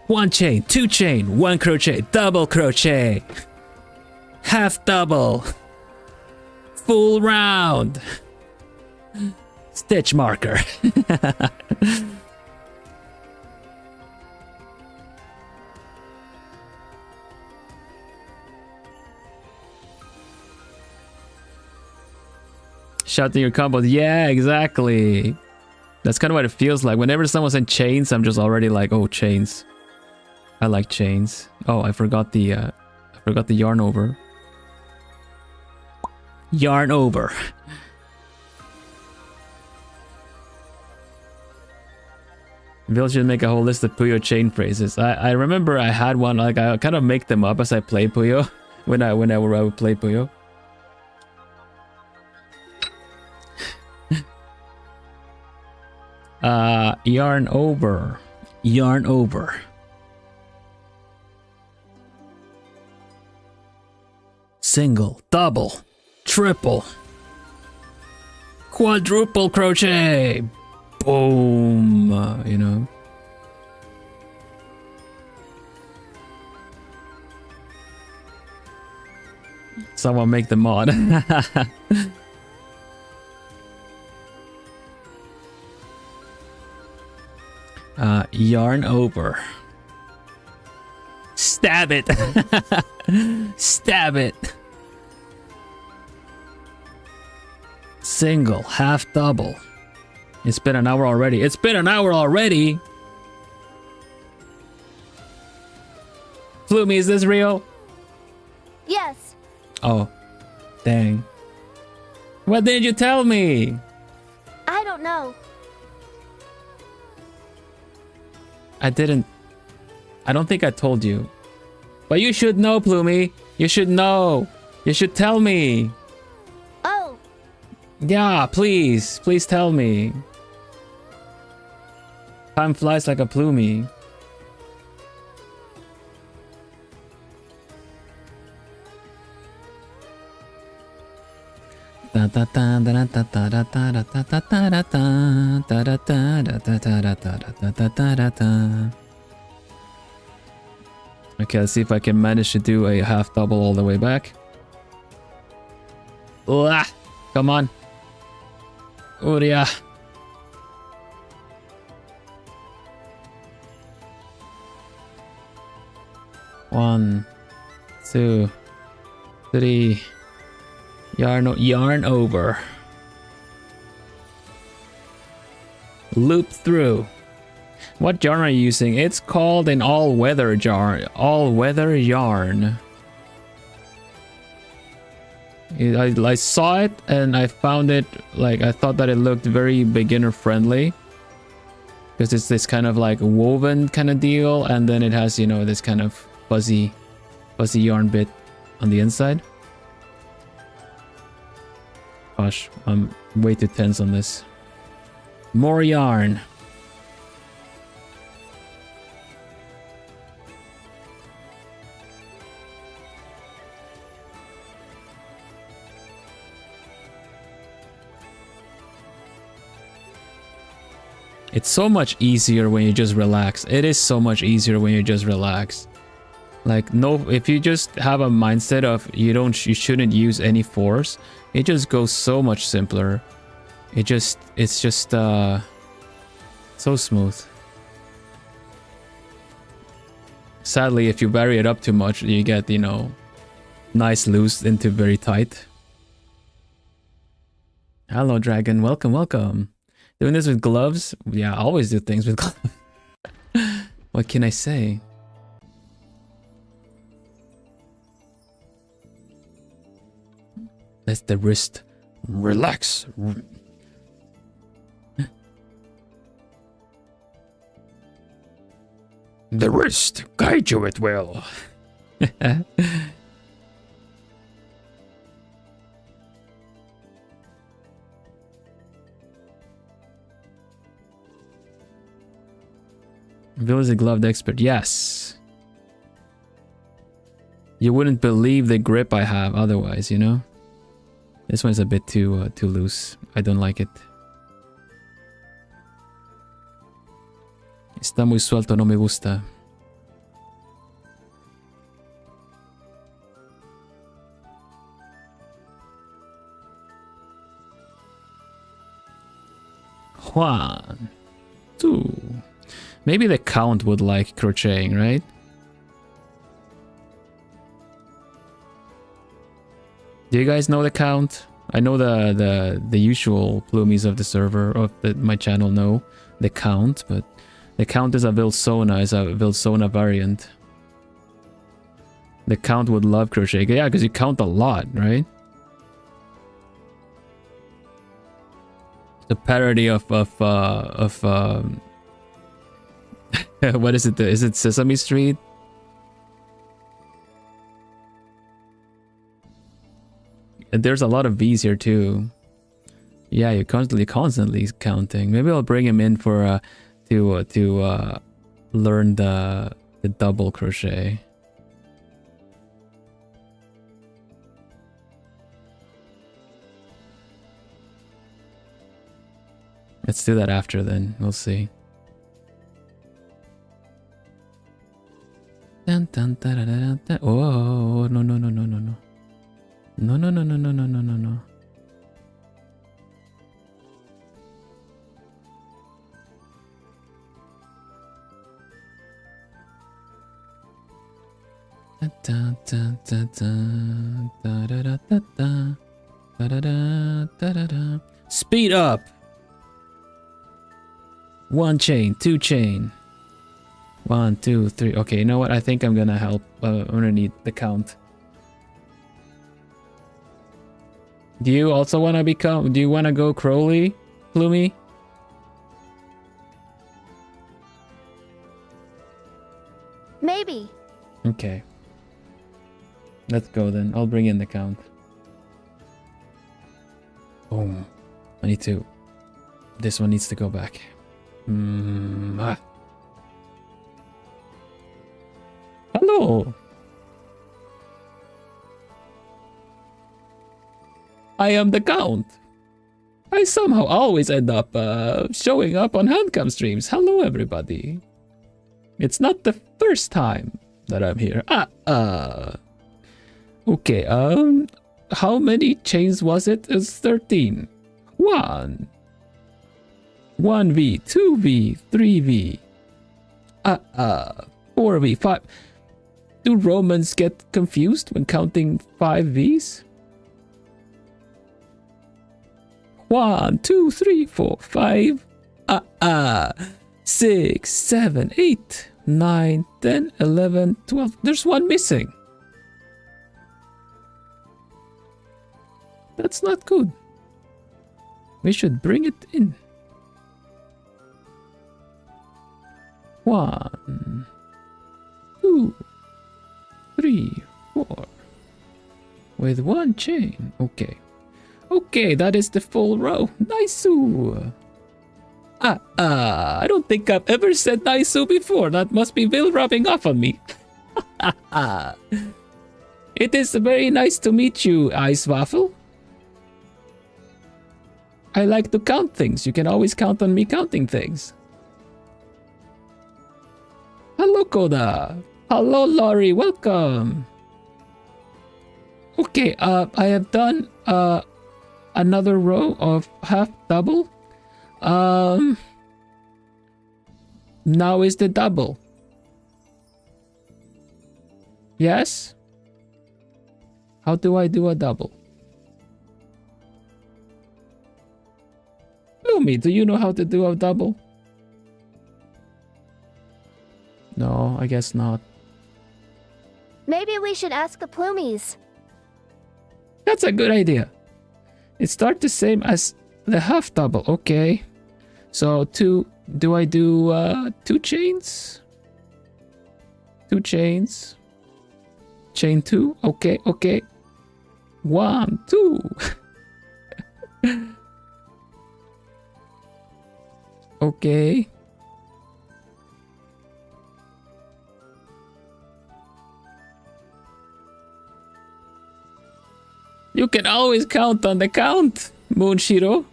1 chain, 2 chain, 1 crochet, double crochet, half double. Full round. Stitch marker. Shouting your combos. Yeah, exactly. That's kind of what it feels like. Whenever someone's in chains, I'm just already like, oh, chains. I like chains. Oh, I forgot the yarn over. Yarn over. Vil should make a whole list of Puyo chain phrases. I remember I had one, like I kind of make them up as I play Puyo whenever I would play Puyo. Yarn over. Yarn over. Single, double, triple, quadruple crochet. Boom, you know. Someone make the mod. Yarn over. Stab it. Stab it. Single, half double. It's been an hour already. It's been an hour already! Flumi, is this real? Yes. Oh, dang. What did you tell me? I don't know. I didn't. I don't think I told you. But you should know, Plumi. You should know. You should tell me. Oh. Yeah, please. Please tell me. Time flies like a Plumi. Okay, let's see if I can manage to do a half double all the way back. Ah, come on. Uria. One, two, three. Yarn over. Loop through. What yarn are you using? It's called an all-weather yarn. All-weather yarn. I saw it and I found it, like, I thought that it looked very beginner friendly. Because it's this kind of like woven kind of deal, and then it has, you know, this kind of fuzzy yarn bit on the inside. Gosh, I'm way too tense on this. More yarn. It's so much easier when you just relax. It is so much easier when you just relax. Like, no, if you just have a mindset of you shouldn't use any force, it just goes so much simpler. It's just so smooth. Sadly, if you vary it up too much, you get, you know, nice loose into very tight. Hello, Dragon. Welcome, welcome. Doing this with gloves? Yeah, I always do things with gloves. What can I say? That's the wrist. Relax. The wrist. Guide you it will. Bill is a gloved expert. Yes. You wouldn't believe the grip I have otherwise, you know? This one's a bit too loose. I don't like it. Está muy suelto, no me gusta. One, two. Maybe the Count would like crocheting, right? Do you guys know the Count? I know the usual Plumies of the server, of my channel know the Count, but the Count is a Vilsona variant. The Count would love crochet. Yeah, because you count a lot, right? The parody of what is it? Is it Sesame Street? And there's a lot of V's here too. Yeah, you're constantly counting. Maybe I'll bring him in for to learn the double crochet. Let's do that after then. We'll see. Dun, dun, da, da, da, da. Oh, no, no, no, no, no, no. No, no, no, no, no, no, no, no, no. Da, da, da, da, da, da, da, da, da, Da-da-da, da-da-da. Speed up. 1 chain, 2 chain. 1, 2, 3. Okay, you know what? I think I'm gonna help. I'm gonna need the count. Do you also want to become? Do you want to go Crowley, Plumey? Maybe. Okay. Let's go then. I'll bring in the count. Boom. I need to. This one needs to go back. Hello. I am the Count. I somehow always end up showing up on handcam streams. Hello, everybody. It's not the first time that I'm here. Okay, how many chains was it? It's 13. 1. 1V, 2V, 3V. 4V, 5. Do Romans get confused when counting 5Vs? 1, 2, 3, 4, 5. 6, 7, 8, 9, 10, 11, 12. There's one missing. That's not good. We should bring it in. 1, 2, 3, 4. With 1 chain. Okay. Okay, that is the full row. Nice-oo. I don't think I've ever said nice-oo before. That must be Vil rubbing off on me. It is very nice to meet you, Ice Waffle. I like to count things. You can always count on me counting things. Hello, Koda. Hello, Laurie. Welcome. Okay, I have done another row of half double. Now is the double. Yes? How do I do a double? Lumi, do you know how to do a double? No, I guess not. Maybe we should ask the Plumies. That's a good idea. It starts the same as the half double. Okay. So do I do 2 chains? 2 chains. Chain 2. Okay, okay. 1, 2. Okay. You can always count on the count, Moonshiro.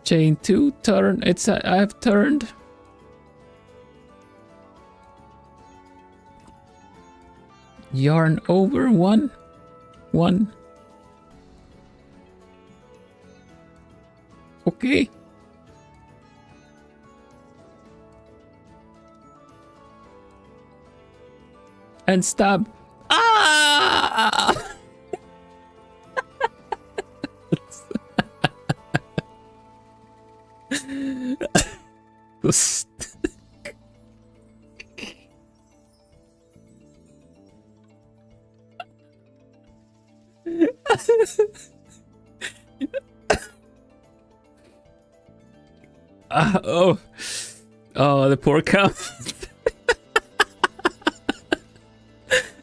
Chain 2, turn. I have turned. Yarn over 1. 1. Okay. And stab. Ah! Oh, the poor cow.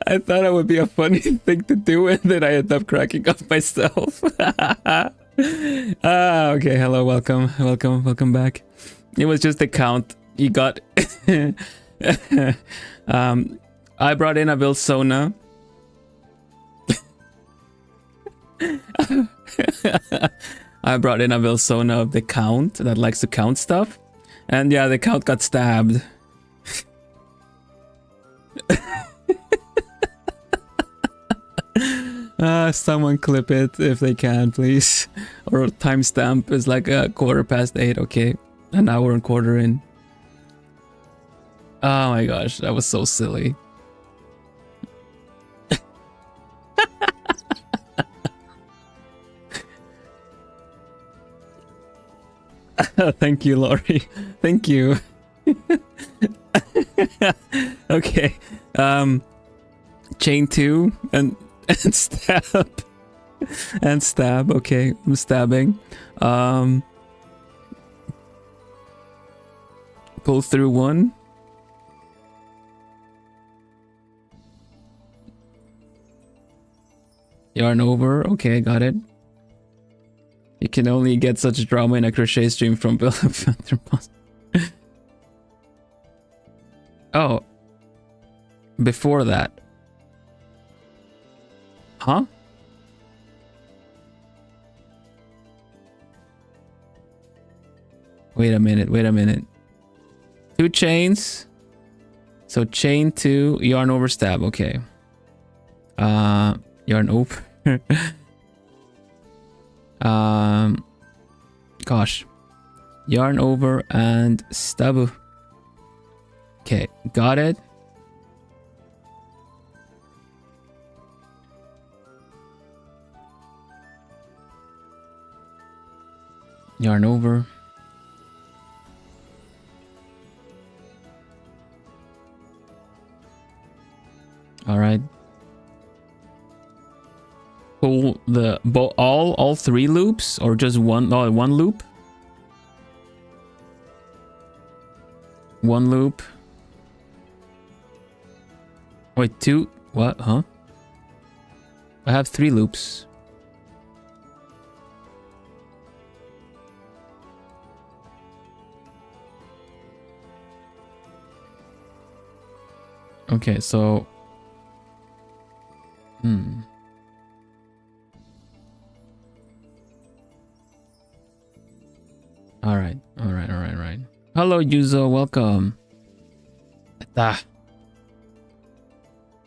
I thought it would be a funny thing to do, and then I end up cracking up myself. Okay, hello, welcome back. It was just a count. You got. I brought in a Vilsona. I brought in a Vilsona of the count that likes to count stuff, and yeah, the count got stabbed. Someone clip it if they can, please. Or timestamp is like 8:15. Okay, an hour and quarter in. Oh my gosh, that was so silly. Thank you, Lori. Thank you. Okay. Chain 2 and stab. And stab. Okay, I'm stabbing. Pull through 1. Yarn over. Okay, got it. You can only get such drama in a crochet stream from Vilhelm Vanderbos. Oh. Before that. Huh? Wait a minute, wait a minute. 2 chains. So chain 2, yarn over, stab. Okay. Yarn over. Gosh. Yarn over and stab. Okay, got it. Yarn over. All right. Pull the all 3 loops or just one loop? One loop. Wait, 2? What? Huh? I have 3 loops. Okay, so All right. Hello, Yuzo. Welcome.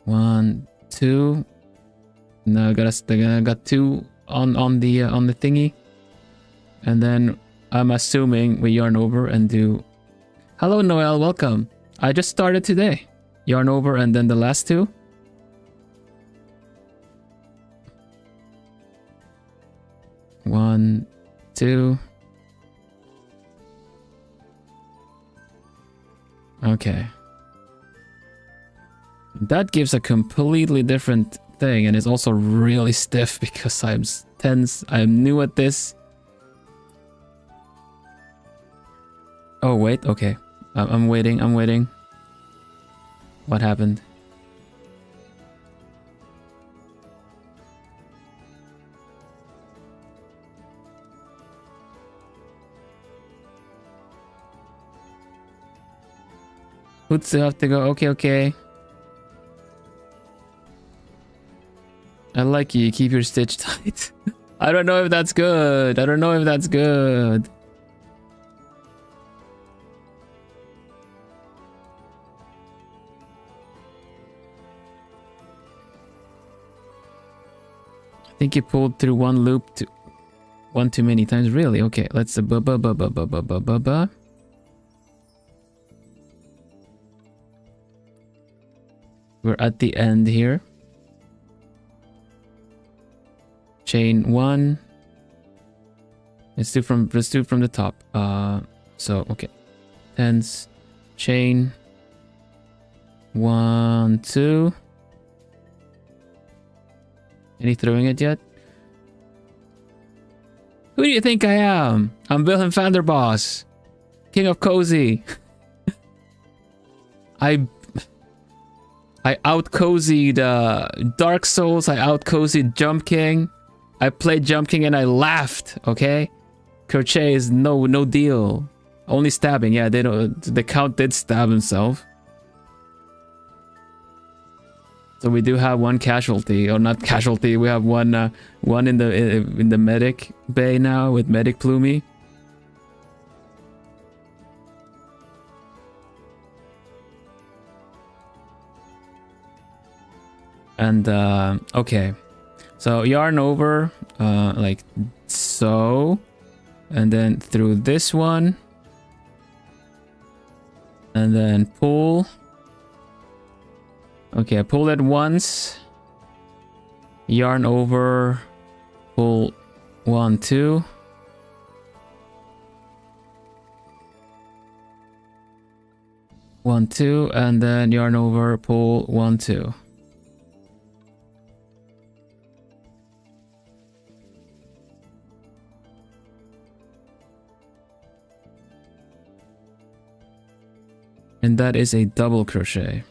1, 2. No, I got 2 on the thingy, and then I'm assuming we yarn over and do. Hello, Noel. Welcome. I just started today. Yarn over and then the last 2. One, 2. Okay. That gives a completely different thing, and it's also really stiff because I'm tense. I'm new at this. Oh, wait. Okay. I'm waiting. What happened? Who'd still have to go? Okay. I like you. Keep your stitch tight. I don't know if that's good. I think you pulled through one loop one too many times. Really? Okay, let's We're at the end here. Chain 1. Let's do from the top. So okay. Tens, chain 1, 2. Any throwing it yet? Who do you think I am? I'm Vilhelm Vanderbos, King of Cozy. I out-cozied Dark Souls. I out-cozied Jump King. I played Jump King and I laughed. Okay, crochet is no deal. Only stabbing. Yeah, they don't. The Count did stab himself. So we do have one casualty, or not casualty. We have one in the medic bay now with medic Plumey. And okay, so yarn over like so, and then through this one, and then pull. Okay, I pull it once, yarn over, pull 1, 2, 1, 2, and then yarn over, pull, 1, 2. And that is a double crochet.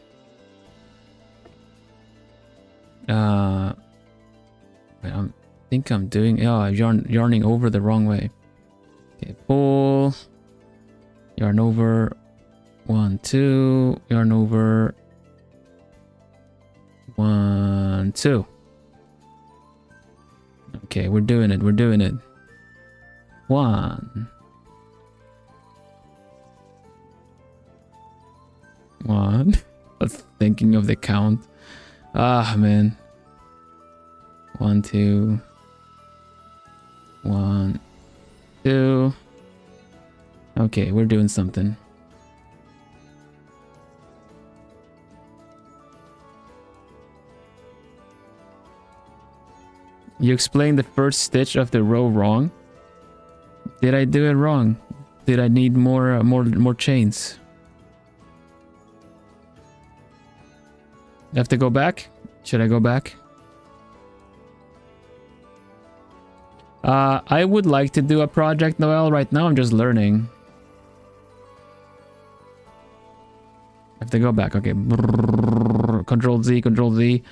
I think I'm doing, yarning over the wrong way. Okay, pull, yarn over, 1, 2, yarn over, 1, 2. Okay, we're doing it, 1. 1. I was thinking of the count. Ah, man. 1, 2. 1, 2. Okay, we're doing something. You explained the first stitch of the row wrong. Did I do it wrong? Did I need more chains? I have to go back? Should I go back? I would like to do a project, Noel. Right now I'm just learning. I have to go back. Okay. Control Z, Control Z.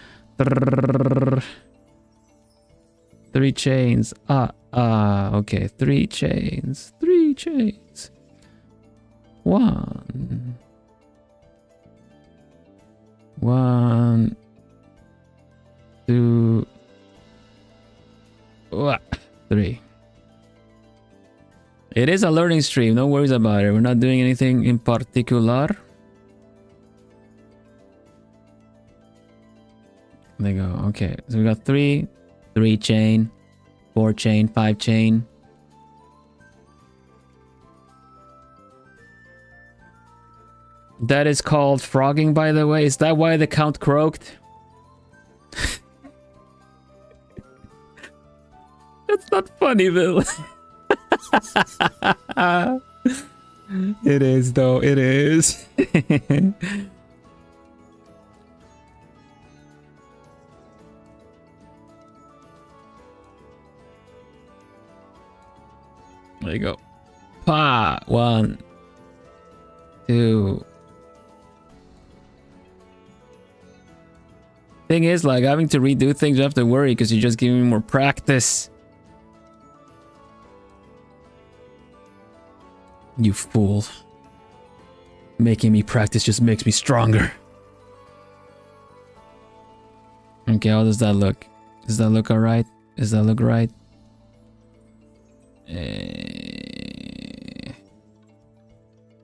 3 chains. Okay. 3 chains. 3 chains. 1. 1, 2, 3. It is a learning stream, no worries about it. We're not doing anything in particular. There you go. Okay, so we got 3 chain, 4 chain, 5 chain. That is called frogging, by the way. Is that why the count croaked? That's not funny, Bill. It is, though. It is. There you go. Pa! 1, 2. Thing is, like, having to redo things, you have to worry because you're just giving me more practice. You fool. Making me practice just makes me stronger. Okay, how does that look? Does that look alright? Does that look right?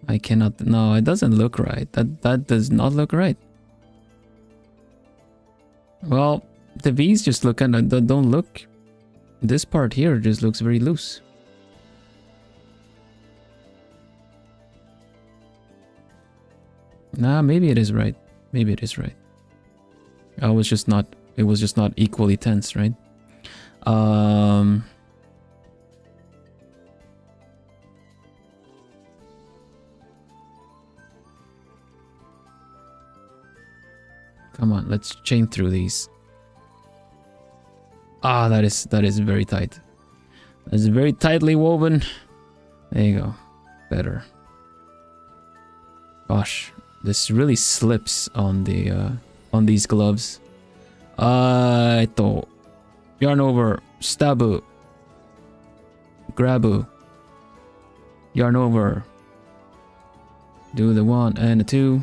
I cannot... No, it doesn't look right. That does not look right. Well, the V's just look kind of don't look. This part here just looks very loose. Nah, maybe it is right. Maybe it is right. It was just not equally tense, right? Come on, let's chain through these. Ah, that is very tight. That's very tightly woven. There you go. Better. Gosh, this really slips on the on these gloves. Yarn over, stabu, grabu, yarn over. Do the 1 and the 2.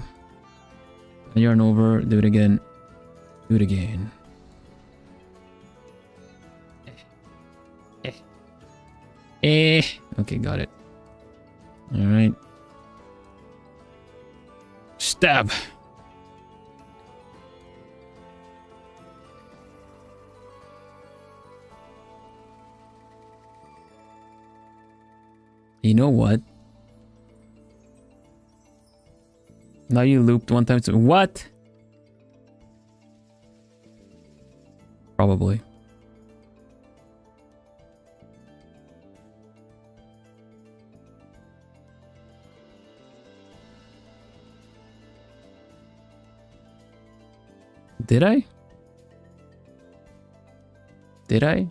Yarn over, do it again. Do it again. Okay, got it. Alright. Stab. You know what? Now you looped 1 time. What? Probably. Did I? Did I?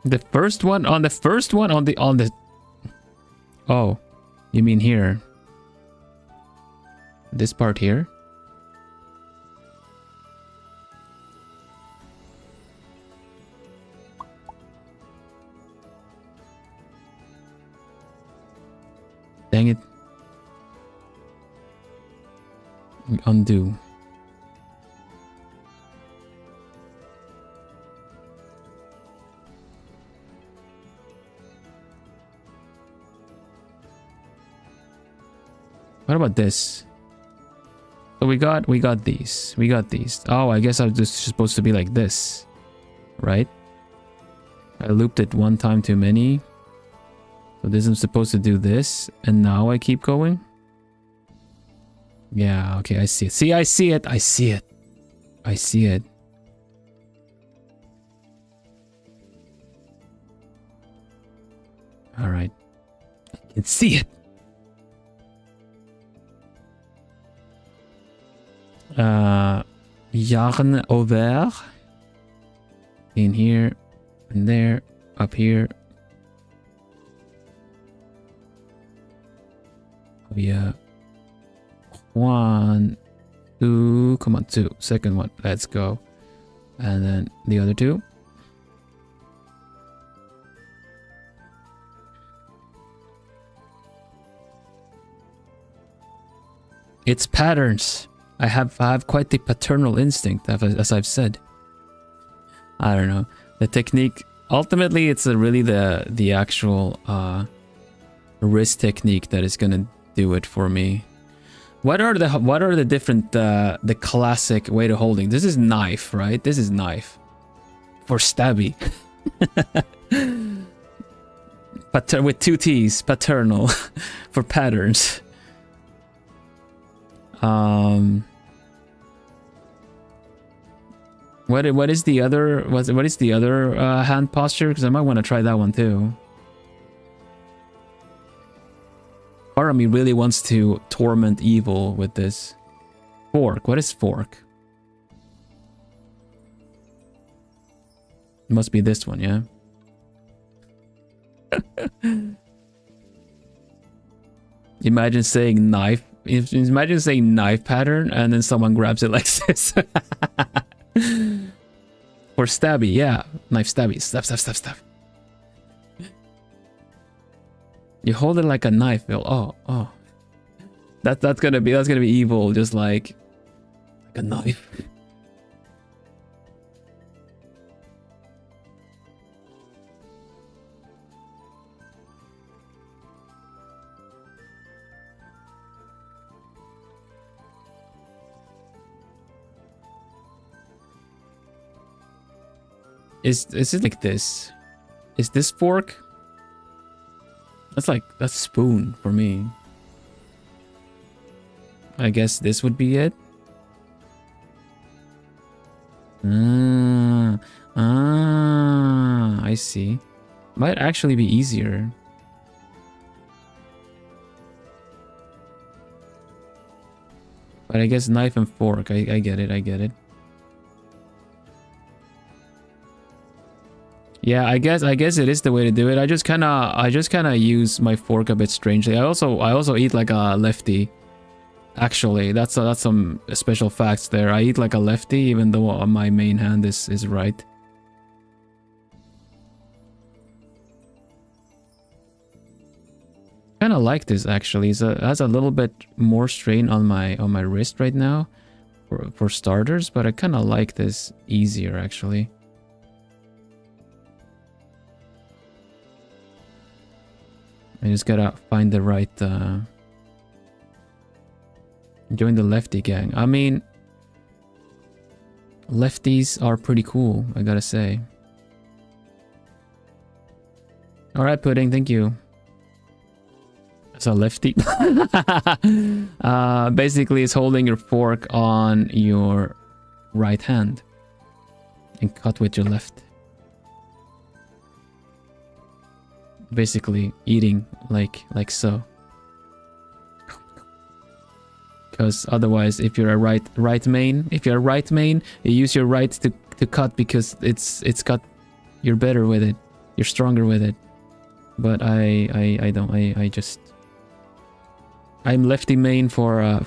The first one on the first one on the Oh, you mean here? This part here? Dang it. Undo. What about this? So we got these. We got these. Oh, I guess I was just supposed to be like this. Right? I looped it one time too many. So this is supposed to do this, and now I keep going? Yeah, okay, I see it. See, I see it. I see it. I see it. All right. I can see it. Yarn over. In here, and there, up here. Oh, yeah. 1, 2, come on, 2. Second one, let's go. And then the other 2. It's patterns. I have quite the paternal instinct, as I've said. I don't know. The technique, ultimately, it's really the actual wrist technique that is gonna do it for me. What are the different the classic way to holding? This is knife, right? This is knife for stabby. With 2 T's, paternal for patterns. What is the other hand posture? Because I might want to try that one too. Part of me really wants to torment evil with this. Fork. What is fork? It must be this one, yeah? Imagine saying knife. Imagine saying knife pattern and then someone grabs it like this. Or stabby, yeah. Knife stabby. Stab. You hold it like a knife, Bill. Oh. That's gonna be evil, just like a knife. Is it like this? Is this fork? That's spoon for me. I guess this would be it. I see. Might actually be easier. But I guess knife and fork. I get it. Yeah, I guess it is the way to do it. I just kind of use my fork a bit strangely. I also eat like a lefty. Actually, that's some special facts there. I eat like a lefty even though my main hand is right. Kind of like this actually. It has a little bit more strain on my wrist right now for starters, but I kind of like this easier actually. I just gotta find the right join the lefty gang. I mean, lefties are pretty cool, I gotta say. Alright, Pudding, thank you. It's a lefty. Basically, it's holding your fork on your right hand and cut with your left. Basically, eating like so. Because otherwise, if you're a right main, you use your right to cut because it's cut. You're better with it. You're stronger with it. But I don't. I'm lefty main for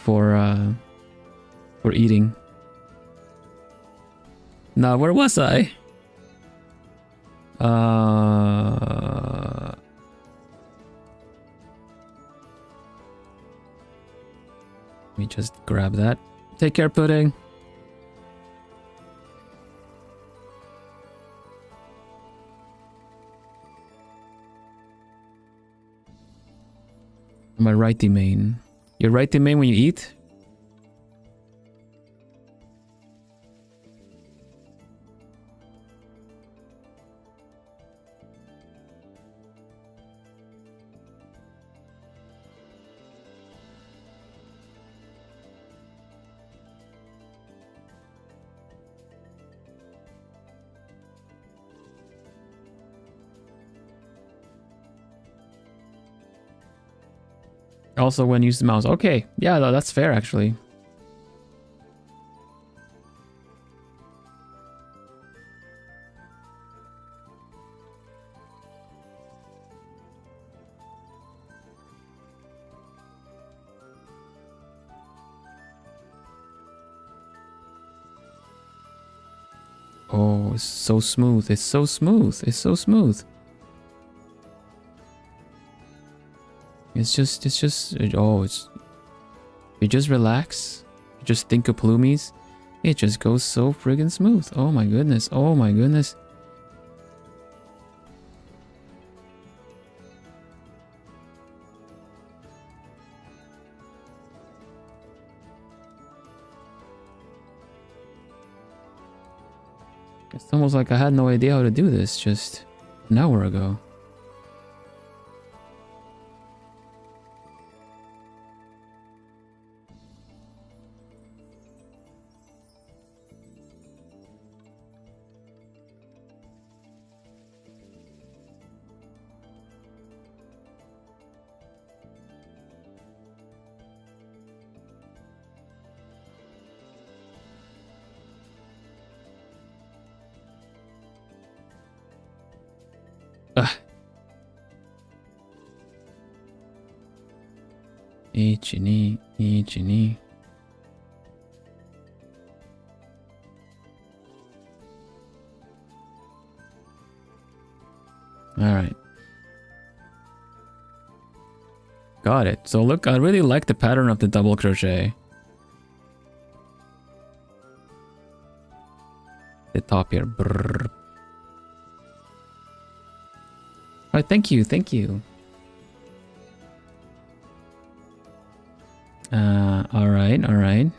eating. Now, where was I? Let me just grab that. Take care, Pudding. My righty main. You're righty main when you eat? Also when you use the mouse. Okay, yeah, that's fair actually. Oh, it's so smooth. It's so smooth. It's so smooth. It's just, you just relax, you just think of Plumies, it just goes so friggin' smooth. Oh my goodness, oh my goodness. It's almost like I had no idea how to do this just an hour ago. Each and E. Alright. Got it. So look, I really like the pattern of the double crochet. The top here. Brrr. Alright, thank you. Alright.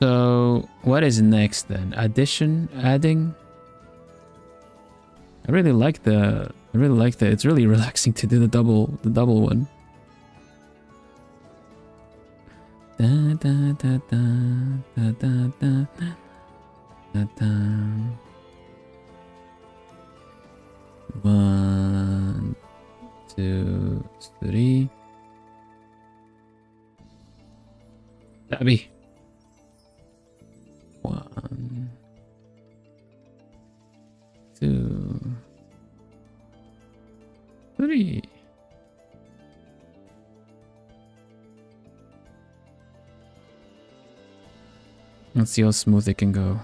So what is next then? Adding? I really like the it's really relaxing to do the double one. Da, da, da, da, da, da, da, da. 1, 2, 3. Abby. 1, 2, 3. Let's see how smooth it can go.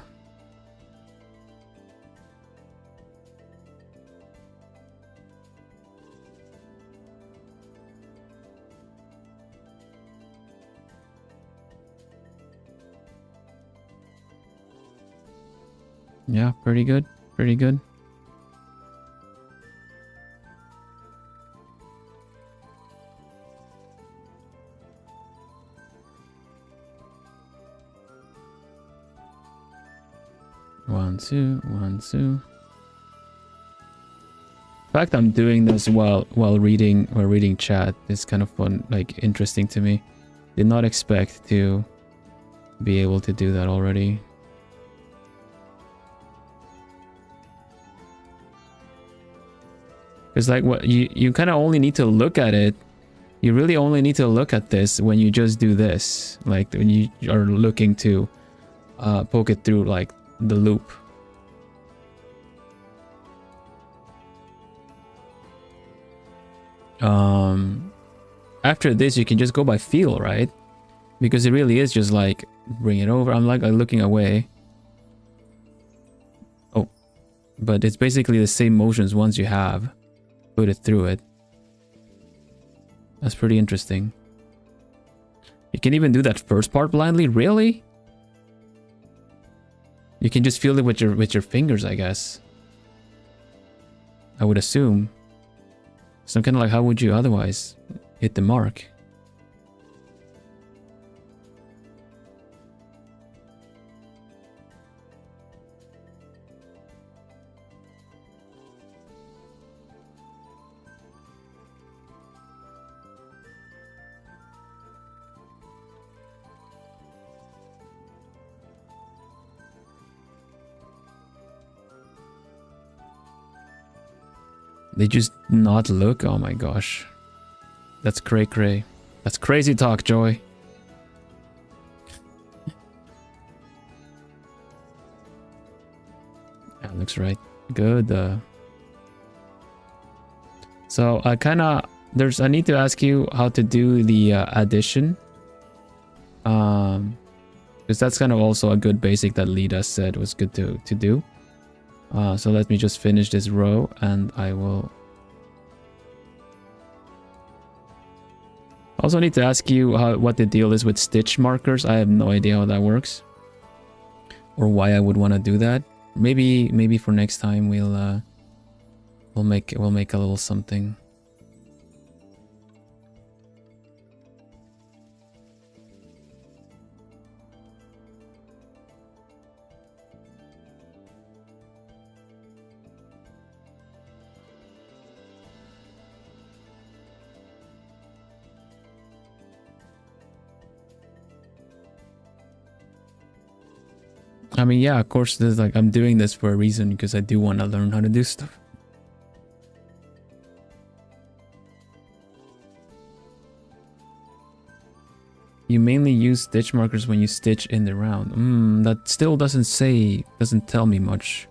Yeah, pretty good. 1, 2, 1, 2. fact I'm doing this while reading chat is kind of fun, like interesting to me. Did not expect to be able to do that already. Because like what you kind of only need to look at it. You really only need to look at this when you just do this. Like when you are looking to poke it through like the loop. After this you can just go by feel, right? Because it really is just like bring it over. I'm like looking away. Oh, but it's basically the same motions once you have put it through it. That's pretty interesting. You can even do that first part blindly, really? You can just feel it with your fingers, I guess. I would assume. So I'm kind of like, how would you otherwise hit the mark? They just not look? Oh my gosh. That's cray cray. That's crazy talk, Joy. That looks right. Good. So I I need to ask you how to do the addition. Because that's kind of also a good basic that Lida said was good to do. So let me just finish this row and I will... Also need to ask you what the deal is with stitch markers. I have no idea how that works. Or why I would want to do that. Maybe for next time we'll make a little something. I mean, yeah, of course, there's like I'm doing this for a reason because I do want to learn how to do stuff. You mainly use stitch markers when you stitch in the round. That still doesn't tell me much.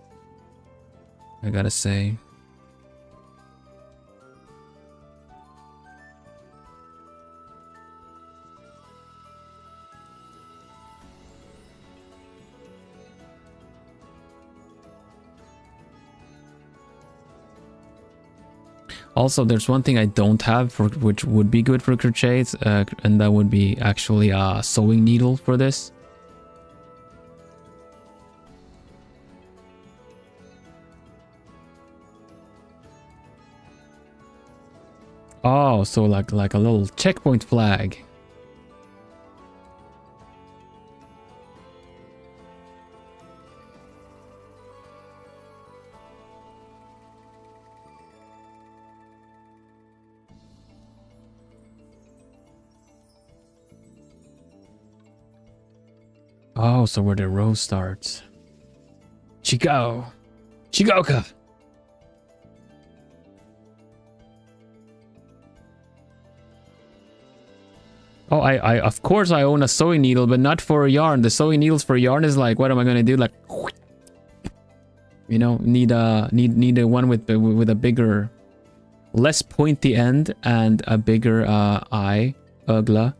I gotta say. Also, there's one thing I don't have for which would be good for crochets, and that would be actually a sewing needle for this. Oh, so like a little checkpoint flag. Oh, so where the row starts. Chigoka. Oh, I of course I own a sewing needle, but not for a yarn. The sewing needles for yarn is like, what am I gonna do? Like, you know, need a one with a bigger, less pointy end and a bigger eye, ugla.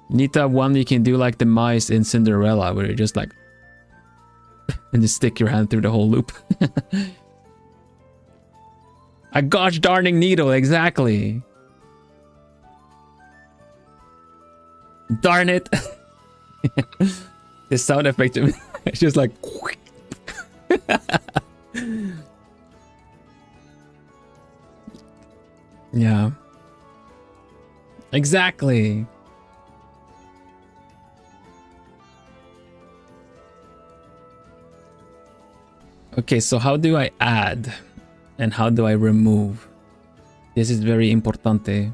Need that one you can do like the mice in Cinderella, where you just like and just stick your hand through the whole loop. A gosh darning needle, exactly. Darn it. The sound effect it's just like yeah. Exactly. Okay, so how do I add and how do I remove? This is very importante.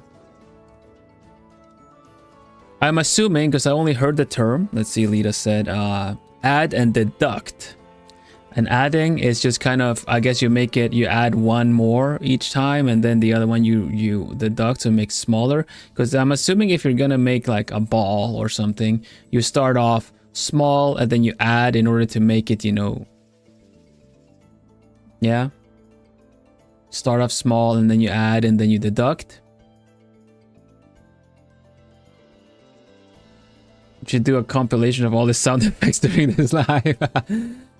I'm assuming, because I only heard the term, let's see, Lita said, add and deduct. And adding is just kind of, I guess you make it, you add one more each time, and then the other one you deduct to make smaller. Because I'm assuming if you're gonna make like a ball or something, you start off small and then you add in order to make it, you know, yeah. Start off small and then you add and then you deduct. Should do a compilation of all the sound effects during this live.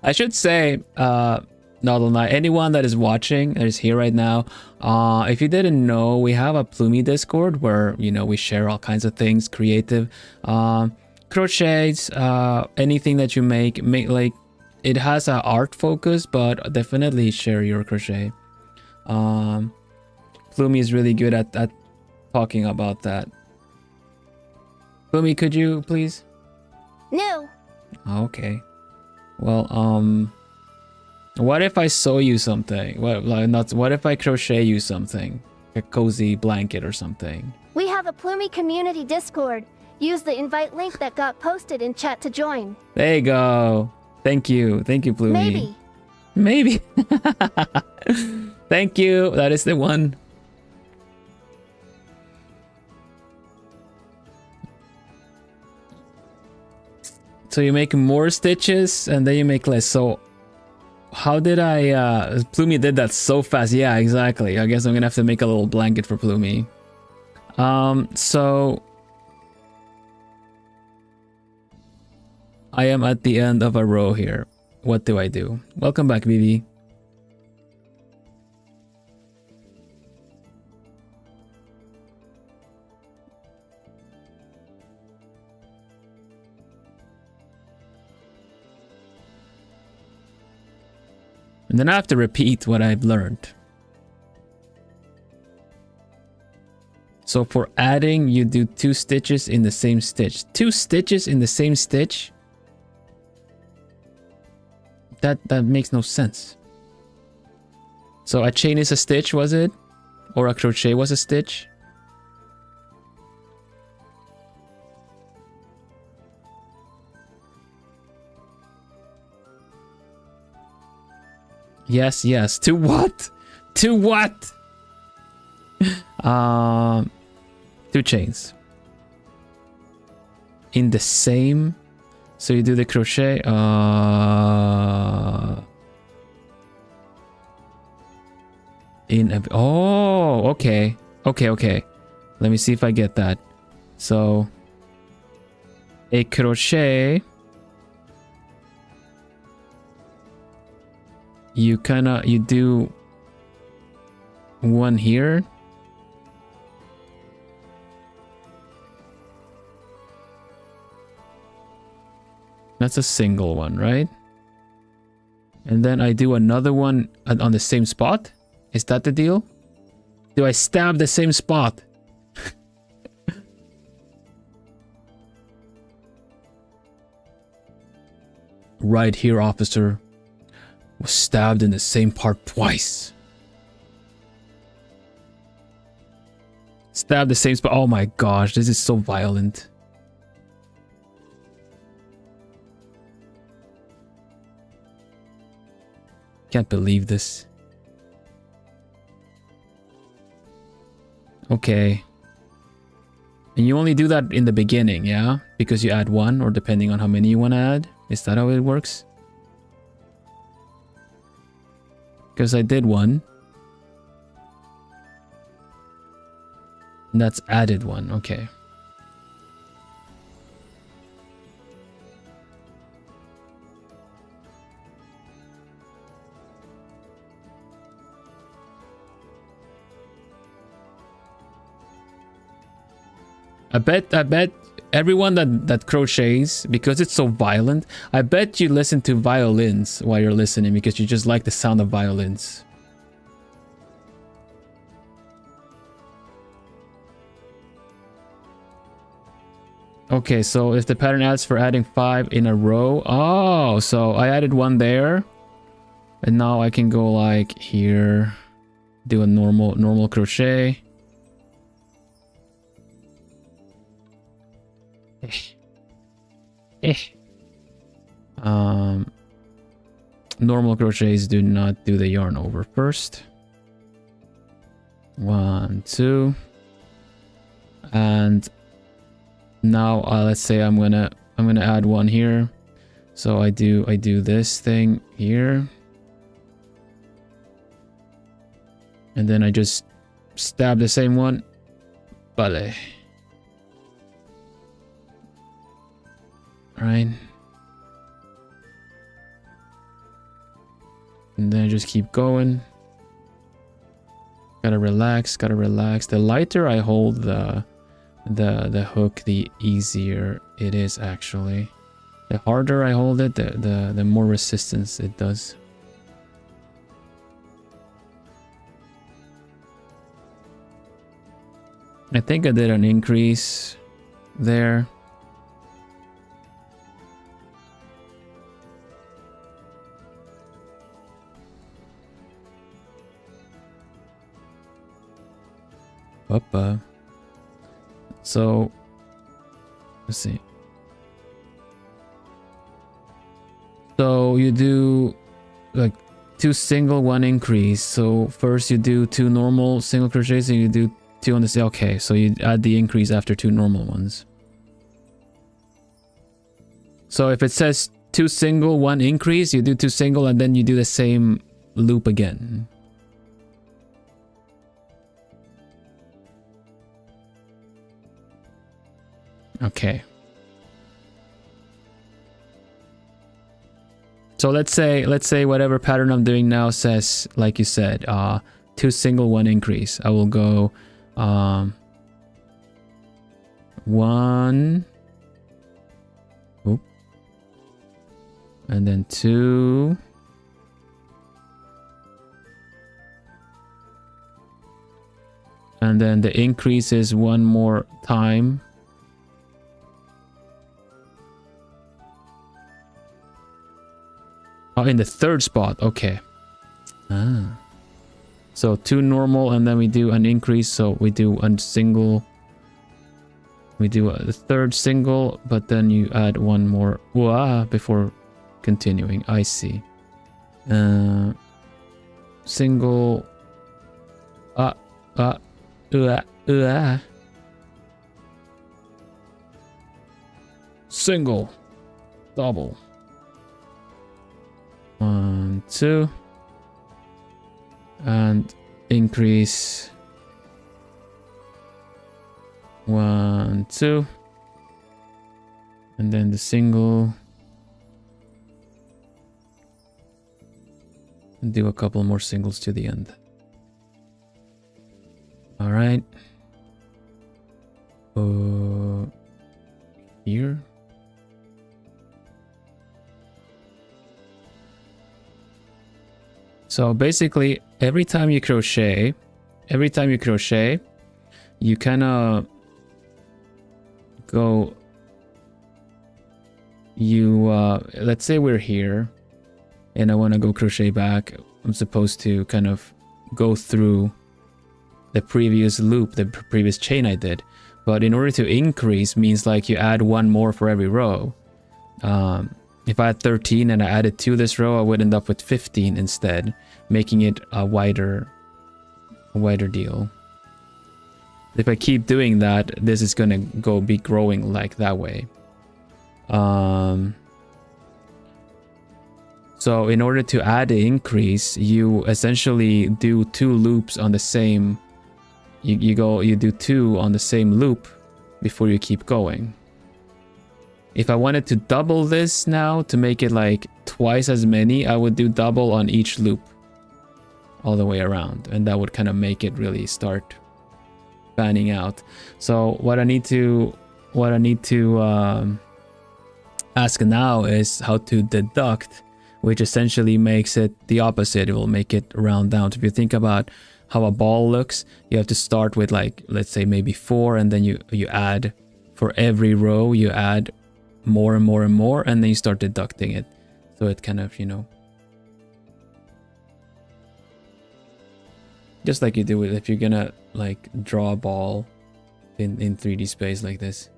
I should say, anyone that is watching, that is here right now, if you didn't know, we have a Plumi Discord where, you know, we share all kinds of things, creative, crochets, anything that you make like, it has an art focus, but definitely share your crochet. Plumi is really good at talking about that. Plumi, could you please? No. Okay. Well, what if I sew you something? What if I crochet you something? A cozy blanket or something? We have a Plumi community Discord. Use the invite link that got posted in chat to join. There you go. Thank you, Plumi. Maybe. Thank you. That is the one. So you make more stitches and then you make less. So how did I Plumi did that so fast. Yeah, exactly. I guess I'm gonna have to make a little blanket for Plumi. So I am at the end of a row here. What do I do? Welcome back, Vivi. And then I have to repeat what I've learned. So for adding, you do 2 stitches in the same stitch. 2 stitches in the same stitch? That makes no sense. So a chain is a stitch, was it? Or a crochet was a stitch? Yes, yes. To what? To what? 2 chains. In the same. So you do the crochet. Oh, okay. Okay. Let me see if I get that. So a crochet. You do one here. That's a single one, right? And then I do another one on the same spot. Is that the deal? Do I stab the same spot? Right here, officer. Was stabbed in the same part twice. Stabbed the same spot. Oh my gosh, this is so violent. Can't believe this. Okay. And you only do that in the beginning, yeah? Because you add 1, or depending on how many you want to add? Is that how it works? Because I did 1. And that's added 1, okay. I bet everyone that crochets, because it's so violent, I bet you listen to violins while you're listening because you just like the sound of violins. Okay, so if the pattern adds for adding 5 in a row. Oh, so I added 1 there. And now I can go like here, do a normal crochet. Normal crochets do not do the yarn over first. 1, 2, and now let's say I'm gonna add one here. So I do this thing here, and then I just stab the same one. Vale. Right. And then I just keep going. Gotta relax, gotta relax. The lighter I hold the hook, the easier it is actually. The harder I hold it, the more resistance it does. I think I did an increase there. So let's see. So you do like 2 single, 1 increase. So first you do 2 normal single crochets and you do 2 on the same. Okay, so you add the increase after 2 normal ones. So if it says 2 single, 1 increase, you do 2 single and then you do the same loop again. Okay. So let's say whatever pattern I'm doing now says, like you said, 2 single, 1 increase. I will go 1, oop, and then 2, and then the increase is 1 more time. Oh, in the 3rd spot. Okay. So 2 normal and then we do an increase. So we do a single. We do a 3rd single, but then you add 1 more before continuing. I see. Single. Single. Double. 1, 2, and increase 1, 2, and then the single, and do a couple more singles to the end. All right. Here. So basically, every time you crochet, you kind of go, let's say we're here and I want to go crochet back. I'm supposed to kind of go through the previous loop, the previous chain I did. But in order to increase means like you add 1 more for every row. If I had 13 and I added 2 this row, I would end up with 15 instead, making it a wider deal. If I keep doing that, this is gonna be growing like that way. So in order to add the increase, you essentially do 2 loops on the same. You do 2 on the same loop before you keep going. If I wanted to double this now to make it like twice as many, I would do double on each loop all the way around, and that would kind of make it really start fanning out. So what I need to ask now is how to deduct, which essentially makes it the opposite. It will make it round down. So if you think about how a ball looks, you have to start with like, let's say maybe 4, and then you add for every row, you add more and more and more, and then you start deducting it. So it kind of, Just like you do it if you're gonna like draw a ball in 3D space like this.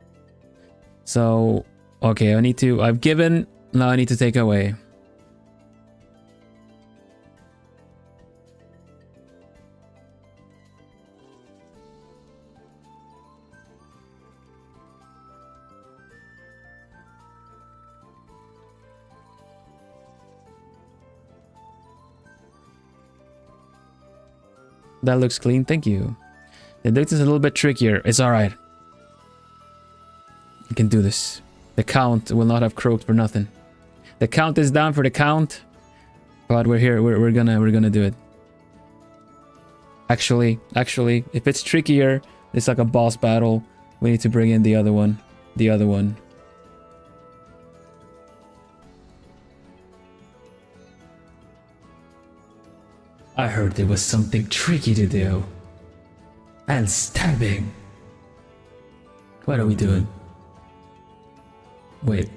So, okay, I've given, now I need to take away. That looks clean, thank you. The dictus is a little bit trickier. It's alright. You can do this. The count will not have croaked for nothing. The count is down for the count. But we're here. We're gonna do it. Actually, if it's trickier, it's like a boss battle. We need to bring in the other one. The other one. I heard there was something tricky to do. And stabbing. What are we doing? Wait.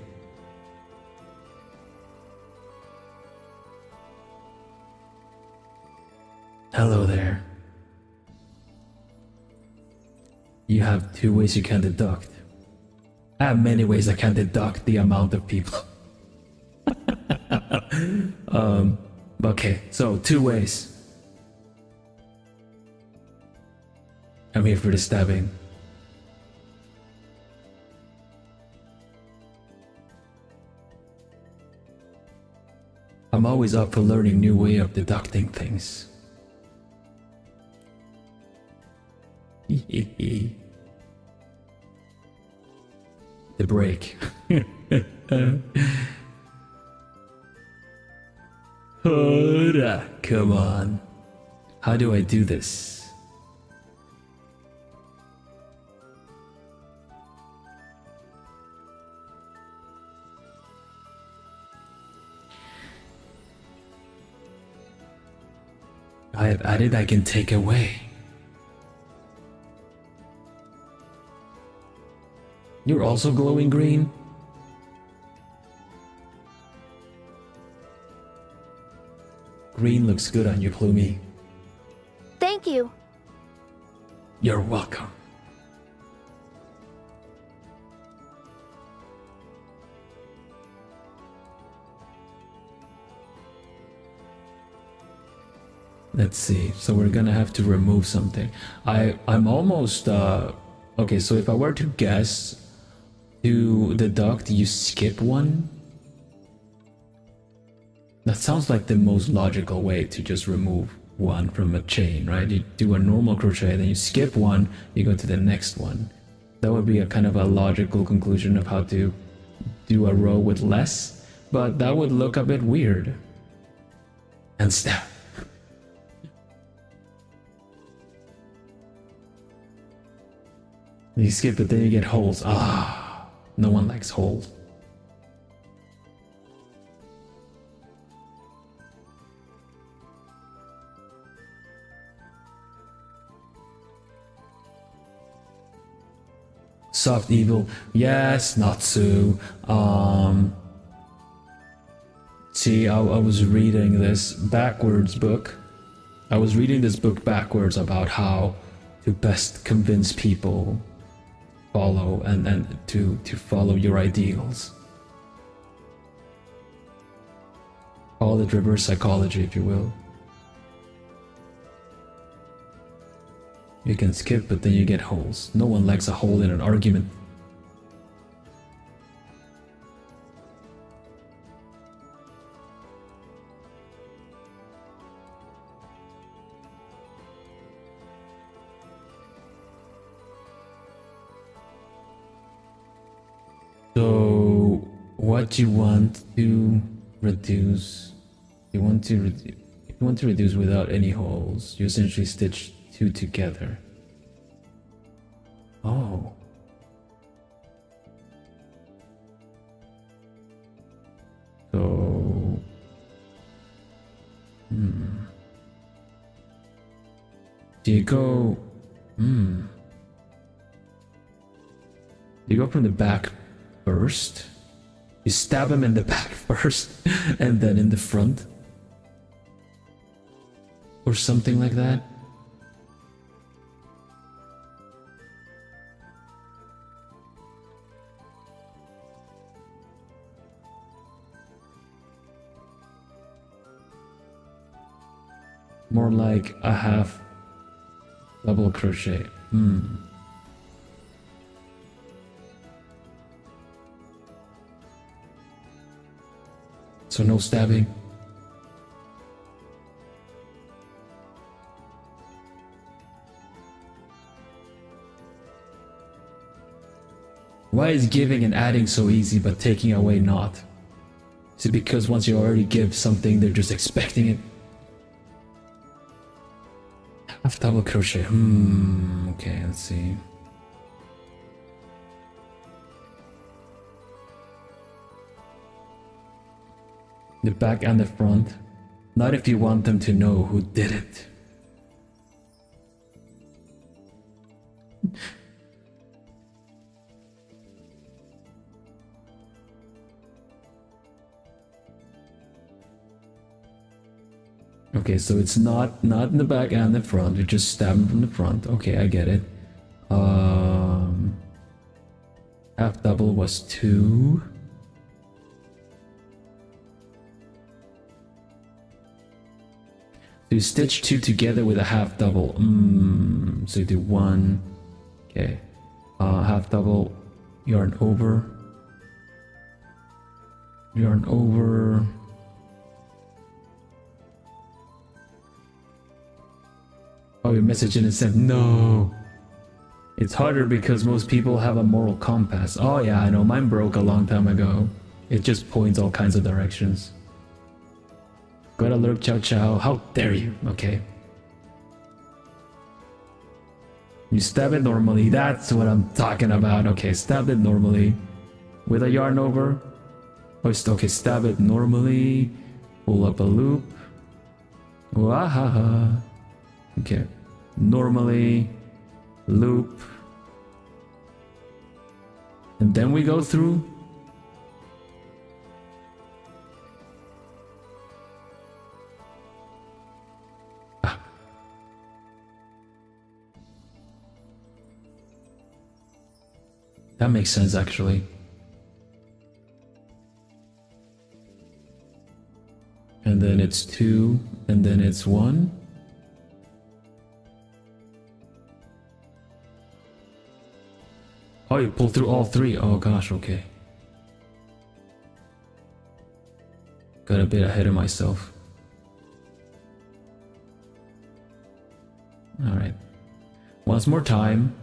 Hello there. You have 2 ways you can deduct. I have many ways I can deduct the amount of people. Okay, so 2 ways. I'm here for the stabbing. I'm always up for learning new way of deducting things. The break. Come on. How do I do this? I have added I can take away. You're also glowing green? Green looks good on you, Plumie. Thank you. You're welcome. Let's see. So we're gonna have to remove something. I'm almost okay, so if I were to guess, to deduct, you skip one? That sounds like the most logical way to just remove one from a chain, right? You do a normal crochet, then you skip one, you go to the next one. That would be a kind of a logical conclusion of how to do a row with less, but that would look a bit weird. And stab. You skip it, then you get holes. Ah, no one likes holes. Soft evil, yes, not so. See, I was reading this backwards book. I was reading this book backwards about how to best convince people follow and to follow your ideals. Call it reverse psychology, if you will. You can skip, but then you get holes. No one likes a hole in an argument. So, what you want to reduce? You want to reduce without any holes. You essentially stitch 2 together. Oh. So. Do you go? Do you go from the back first? You stab him in the back first, and then in the front? Or something like that? More like a half double crochet. So no stabbing. Why is giving and adding so easy but taking away not? Is it because once you already give something, they're just expecting it? Half double crochet. Okay, let's see. The back and the front. Not if you want them to know who did it. Okay, so it's not in the back and the front. You just stab them from the front. Okay, I get it. Half double was 2. So you stitch 2 together with a half double. So you do 1. Okay. Half double, yarn over. Yarn over. Oh, your message in it said no. It's harder because most people have a moral compass. Oh yeah, I know, mine broke a long time ago. It just points all kinds of directions. Gotta lurk, chow chow. How dare you? Okay. You stab it normally. That's what I'm talking about. Okay, stab it normally. With a yarn over. Oh, okay, stab it normally. Pull up a loop. Wahaha. Okay. Normally. Loop. And then we go through. That makes sense, actually. And then it's 2, and then it's 1. Oh, you pull through all 3. Oh gosh, okay. Got a bit ahead of myself. Alright. Once more time.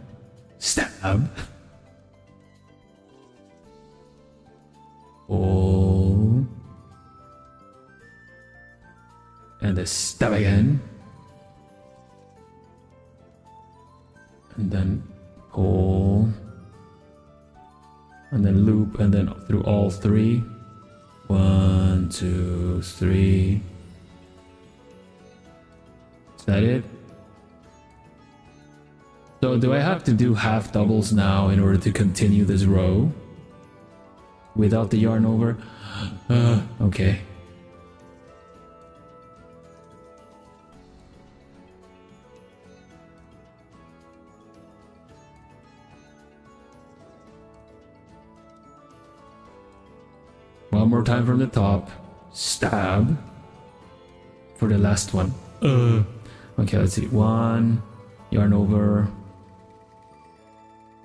Stab. Pull. And then stab again. And then pull. And then loop, and then through all 3. 1, 2, 3. Is that it? So do I have to do half doubles now in order to continue this row? Without the yarn over? Okay. One more time from the top. Stab. For the last one. Okay, let's see. 1. Yarn over.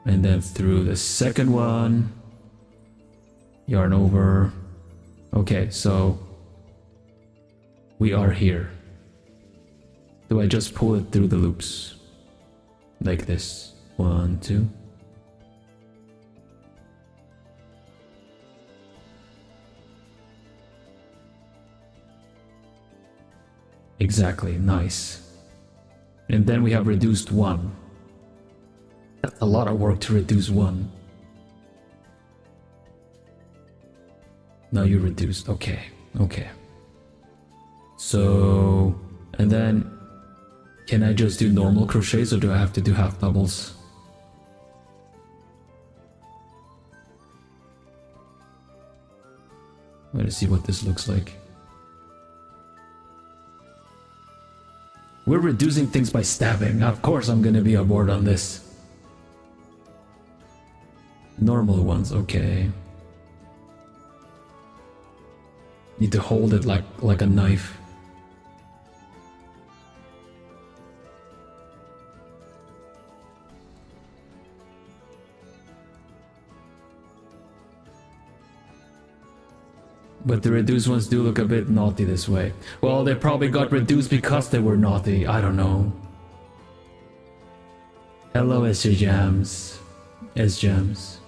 And then through the second one. Yarn over. Okay, so we are here. Do I just pull it through the loops? Like this. 1, 2. Exactly, nice. And then we have reduced 1. That's a lot of work to reduce 1. Now you reduced, okay, okay. So, and then, can I just do normal crochets or do I have to do half doubles? I'm gonna see what this looks like. We're reducing things by stabbing. Of course I'm gonna be aboard on this. Normal ones, okay. Need to hold it like a knife. But the reduced ones do look a bit naughty this way. Well, they probably got reduced because they were naughty. I don't know. Hello, SJ Jams. S-Jams.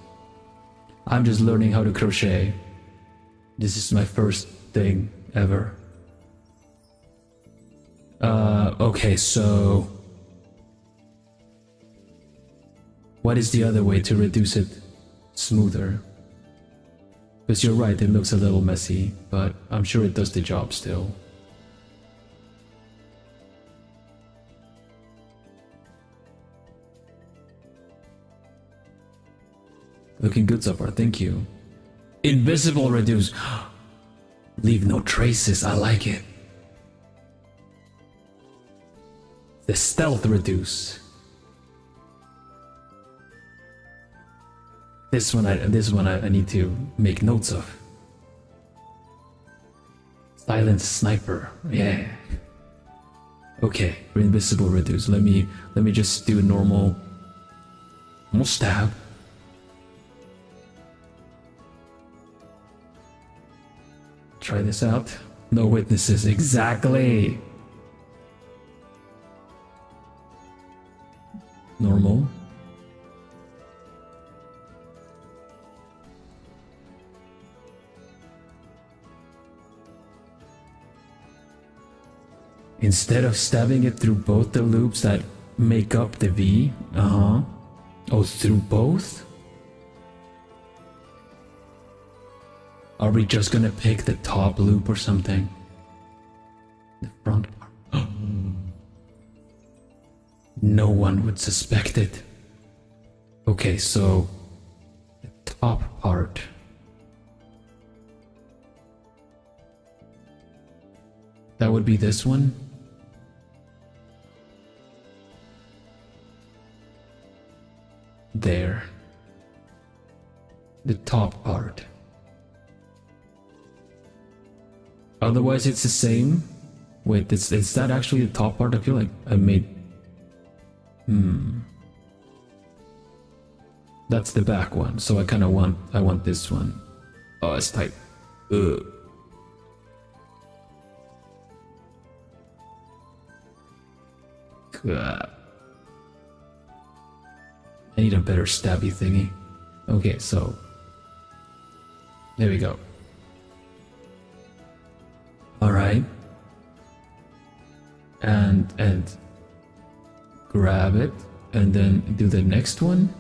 I'm just learning how to crochet. This is my first thing ever. Okay, so... what is the other way to reduce it smoother? Because you're right, it looks a little messy, but I'm sure it does the job still. Looking good so far, thank you. Invisible reduce. Leave no traces, I like it. The stealth reduce. This one I need to make notes of. Silent sniper, yeah. Okay, invisible reduce. Let me just do a normal stab. Try this out. No witnesses, exactly. Normal. Instead of stabbing it through both the loops that make up the V, oh, through both? Are we just gonna pick the top loop or something? The front part. No one would suspect it. Okay, so the top part. That would be this one. There. The top part. Otherwise it's the same. Wait, is that actually the top part? I feel like I made... That's the back one, so I kinda want this one. Oh, it's tight. Ugh. I need a better stabby thingy. Okay, so there we go. Alright. And grab it and then do the next one.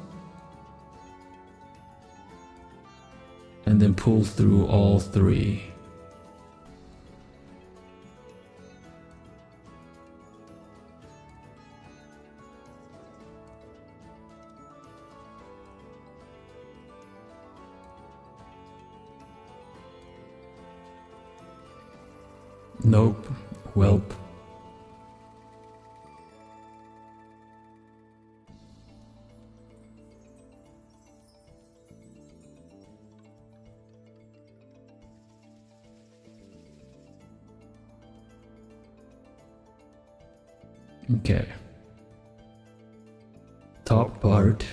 And then pull through all three. Nope. Welp. Okay. Top part.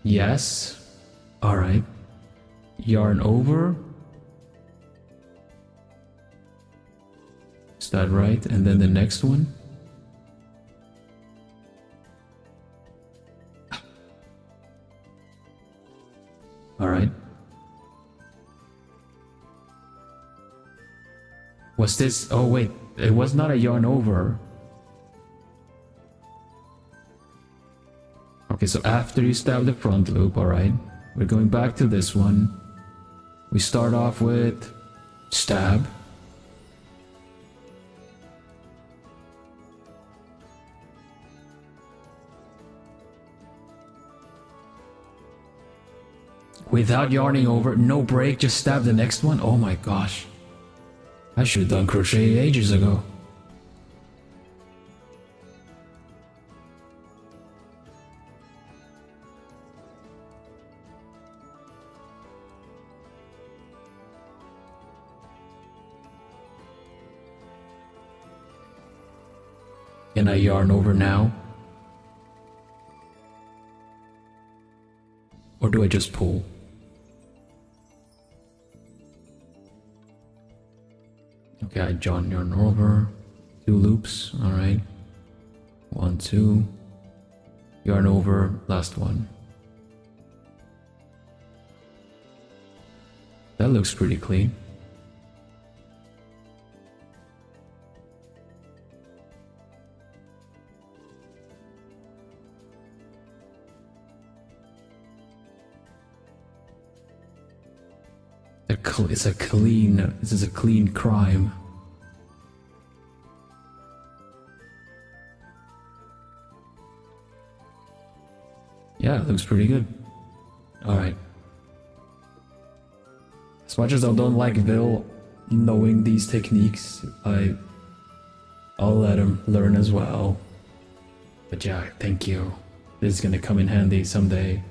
Yes. All right. Yarn over. Is that right? And then the next one. All right. Was this? Oh wait, it was not a yarn over. Okay, so after you stab the front loop, all right. We're going back to this one. We start off with stab. Without yarning over, no break, just stab the next one? Oh my gosh. I should have done crochet ages ago. Can I yarn over now? Or do I just pull? Okay, I join yarn over. 2 loops, alright. 1, 2. Yarn over, last one. That looks pretty clean. This is a clean crime. Yeah, it looks pretty good. Alright. As much as I don't like Vil knowing these techniques, I'll let him learn as well. But yeah, thank you. This is gonna come in handy someday.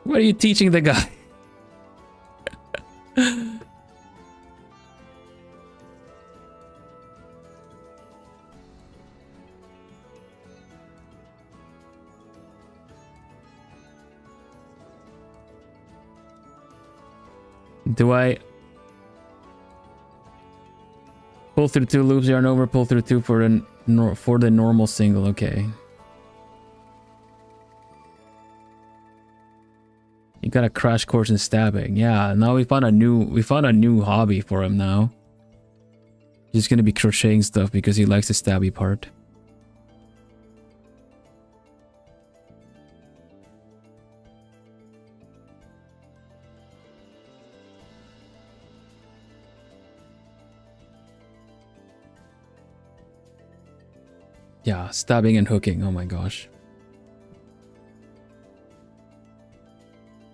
What are you teaching the guy? Do I pull through 2 loops, yarn over, pull through 2 for the normal single? Okay. You got a crash course in stabbing. Yeah, now we found a new hobby for him now. He's gonna be crocheting stuff because he likes the stabby part. Yeah, stabbing and hooking. Oh my gosh.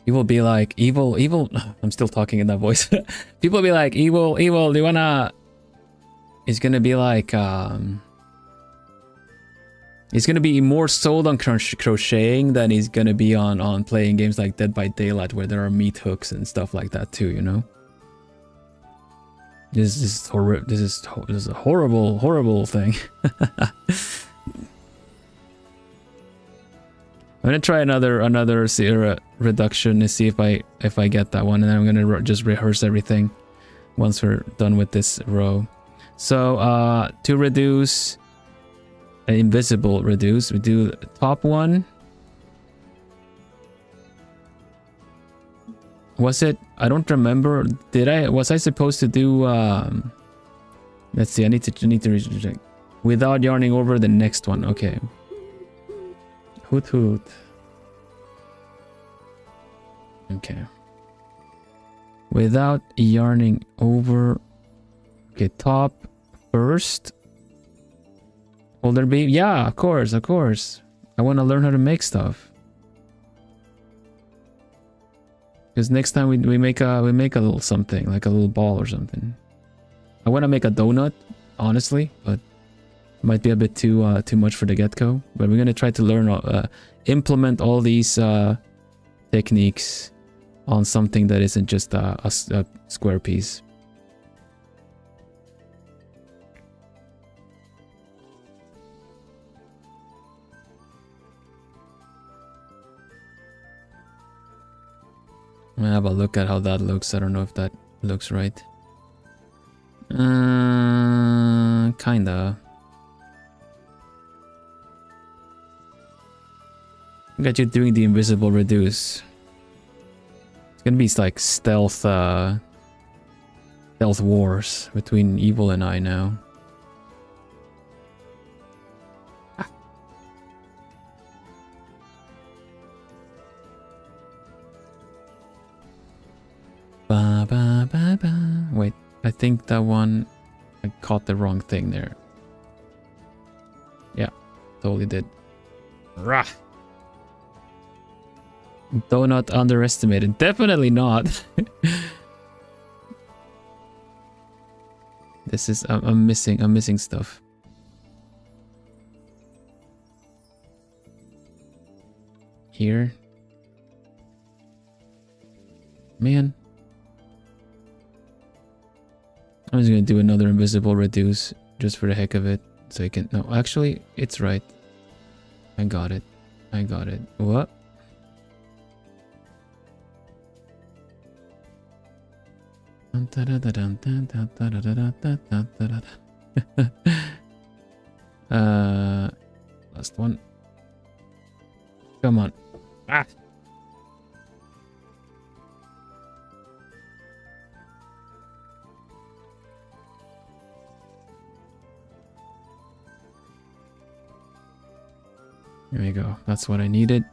He will be like, evil. I'm still talking in that voice. People will be like, evil, do you wanna... He's gonna be like, he's gonna be more sold on crocheting than he's gonna be on playing games like Dead by Daylight where there are meat hooks and stuff like that too, you know? This is a horrible thing. I'm gonna try another Sierra reduction to see if I get that one, and then I'm gonna just rehearse everything once we're done with this row. So to reduce, invisible reduce, we do the top one. Was it? I don't remember. Was I supposed to do? Let's see. I need to reject without yarning over the next one. Okay. Hoot hoot. Okay. Without yarning over. Okay, top first. Will there be? Yeah, of course. I want to learn how to make stuff. Because next time we make a little something, like a little ball or something. I want to make a donut, honestly, but might be a bit too much for the get-go. But we're gonna try to learn, implement all these techniques on something that isn't just a square piece. I'm gonna have a look at how that looks. I don't know if that looks right. Kinda. Look at you doing the invisible reduce. It's gonna be like stealth wars between Evil and I now. Ba, ba, ba, ba. Wait, I think that one, I caught the wrong thing there. Yeah, totally did. Rah! Do not underestimate it. Definitely not. This is, I'm missing stuff. Here. Man. I'm just gonna do another invisible reduce just for the heck of it. So I can, no, actually, it's right. I got it. What? Last one. Come on. Ah. Here we go. That's what I needed.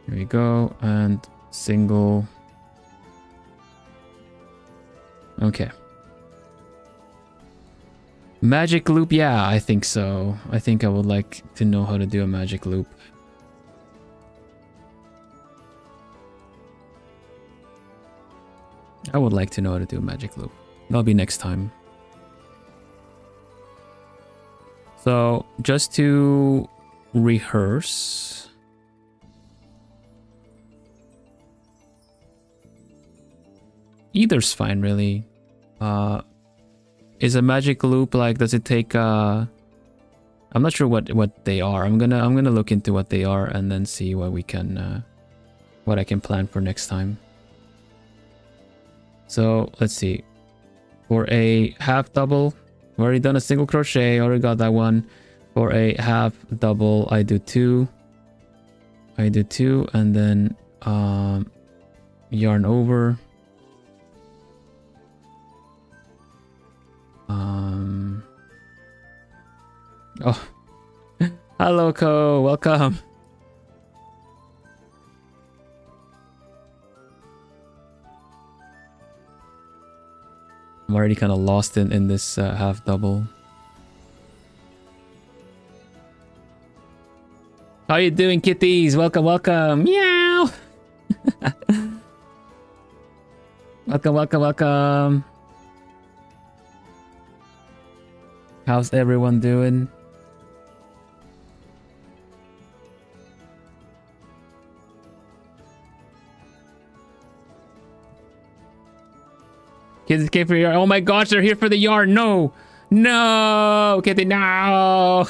Here we go, and single. Okay. Magic loop, yeah, I think so. I think I would like to know how to do a magic loop. I would like to know how to do a magic loop. That'll be next time. So, just to rehearse. Either's fine, really. Is a magic loop like, does it take I'm not sure what they are. I'm gonna look into what they are and then see what we can what I can plan for next time. So let's see. For a half double, I've already done a single crochet, already got that one. For a half double, I do two, and then yarn over. Oh, hello, Ko, welcome. I'm already kind of lost in this half double. How you doing, kitties? Welcome, welcome. Meow. Welcome, welcome, welcome. How's everyone doing? Kids came for your yarn. Oh my gosh, they're here for the yarn. No. No, kitty, no.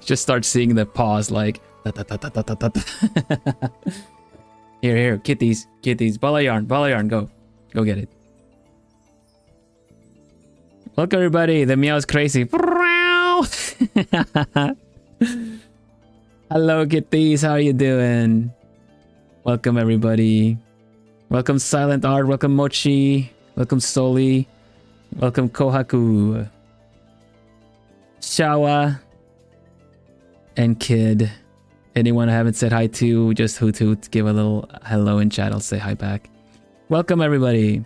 Just start seeing the paws like. Here, here, kitties, kitties. Ball of yarn, go. Go get it. Look, everybody, the meow's crazy. Hello, kitties, how are you doing? Welcome, everybody. Welcome, Silent Art. Welcome, Mochi. Welcome, Soli. Welcome, Kohaku. Shawa. And Kid. Anyone I haven't said hi to, just hoot hoot. Give a little hello in chat. I'll say hi back. Welcome, everybody.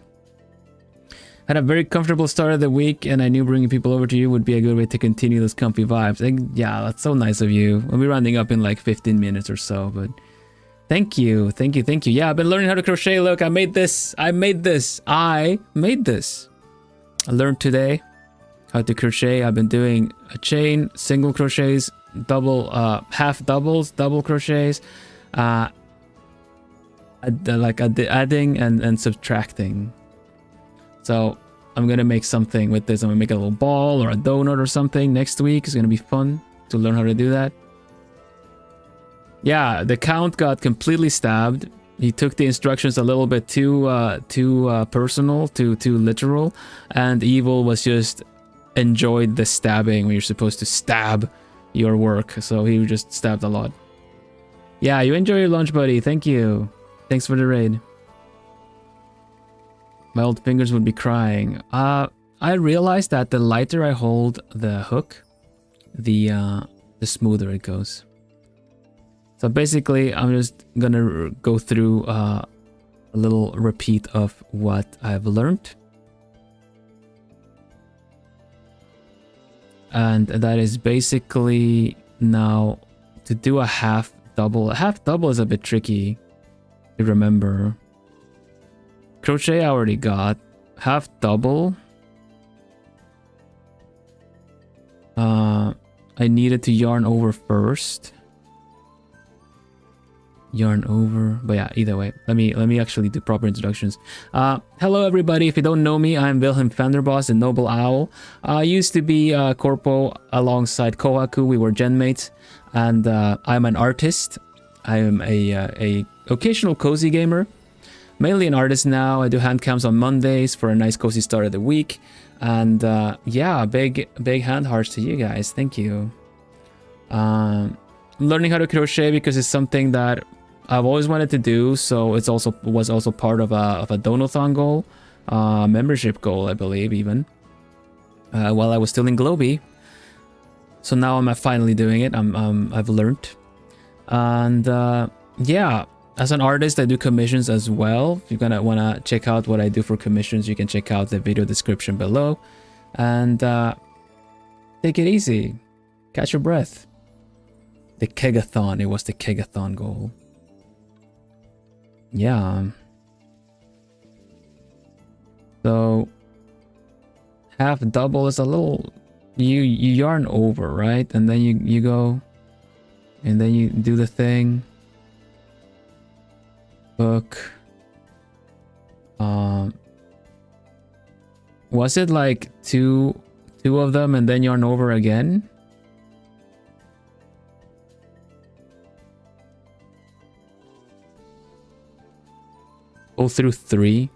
Had a very comfortable start of the week, and I knew bringing people over to you would be a good way to continue those comfy vibes. And yeah, that's so nice of you. We'll be rounding up in like 15 minutes or so, but thank you, thank you, thank you. Yeah, I've been learning how to crochet. Look, I made this. I made this. I learned today how to crochet. I've been doing a chain, single crochets, double, half doubles, double crochets, adding and subtracting. So I'm gonna make something with this. I'm gonna make a little ball or a donut or something next week. It's gonna be fun to learn how to do that. Yeah, the count got completely stabbed. He took the instructions a little bit too personal, too literal, and Evil was just enjoyed the stabbing when you're supposed to stab your work. So he just stabbed a lot. Yeah, you enjoy your lunch, buddy. Thank you. Thanks for the raid. My old fingers would be crying. I realized that the lighter I hold the hook, the smoother it goes. So basically, I'm just gonna go through a little repeat of what I've learned. And that is basically now to do a half double. A half double is a bit tricky to remember. Crochet I already got. Half double. I needed to yarn over first. Yarn over, but yeah, either way, let me actually do proper introductions. Hello everybody. If you don't know me, I'm Vilhelm Vanderbos, the Noble Owl. I used to be corpo alongside Kohaku. We were gen mates, and I'm an artist. I am a occasional cozy gamer, mainly an artist now. I do hand cams on Mondays for a nice cozy start of the week, and yeah, big hand hearts to you guys. Thank you. I'm learning how to crochet because it's something that I've always wanted to do, so it's also was also part of a donathon goal, membership goal, I believe, even while I was still in Globy. So now I'm finally doing it. I've learned, and yeah, as an artist, I do commissions as well. If you're gonna wanna check out what I do for commissions, you can check out the video description below, and take it easy, catch your breath. The kegathon, it was the kegathon goal. Yeah. So half double is a little, you yarn over, right? And then you go and then you do the thing. Hook. Was it like two of them and then yarn over again? Go through 3.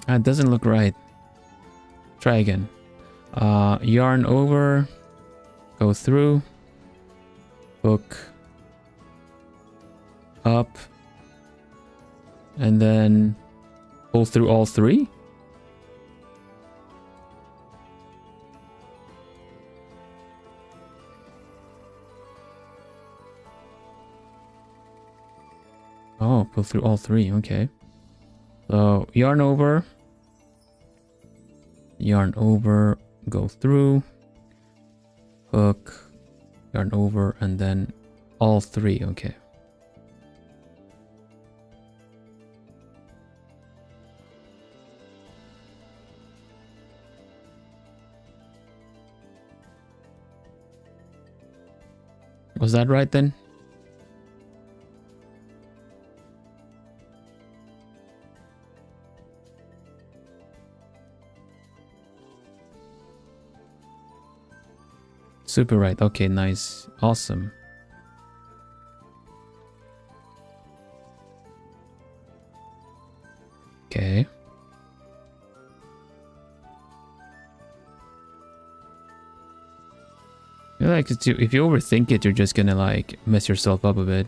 That doesn't look right. Try again. Yarn over, go through, hook, up, and then pull through all 3. Oh, pull through all 3, okay. So yarn over, go through, hook, yarn over, and then all 3, okay. Was that right then? Super right. Okay, nice. Awesome. Okay. I feel like if you overthink it, you're just gonna like mess yourself up a bit.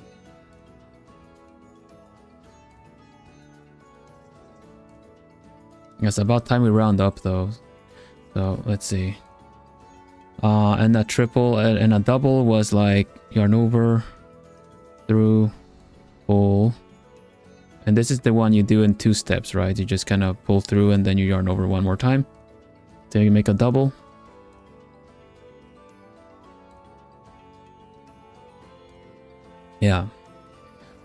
It's about time we round up though. So let's see. And a triple and a double was like yarn over, through, pull. And this is the one you do in 2 steps, right? You just kind of pull through and then you yarn over one more time. Then you make a double. Yeah.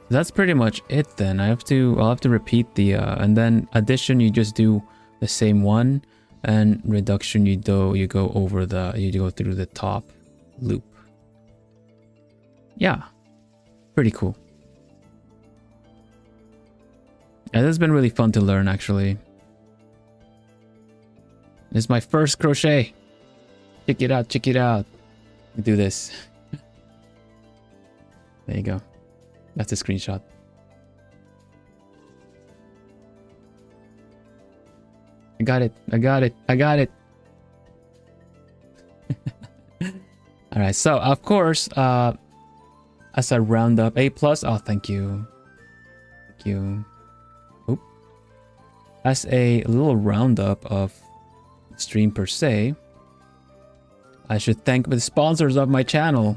That's pretty much it then. I'll have to repeat the and then addition you just do the same one. And reduction you go over you go through the top loop. Yeah, pretty cool. And it's been really fun to learn actually. It's my first crochet. Check it out, check it out. Do this. There you go. That's a screenshot. I got it. I got it. I got it. All right. So, of course, as I round up A+, oh, thank you. Thank you. Oop. As a little roundup of stream per se, I should thank the sponsors of my channel.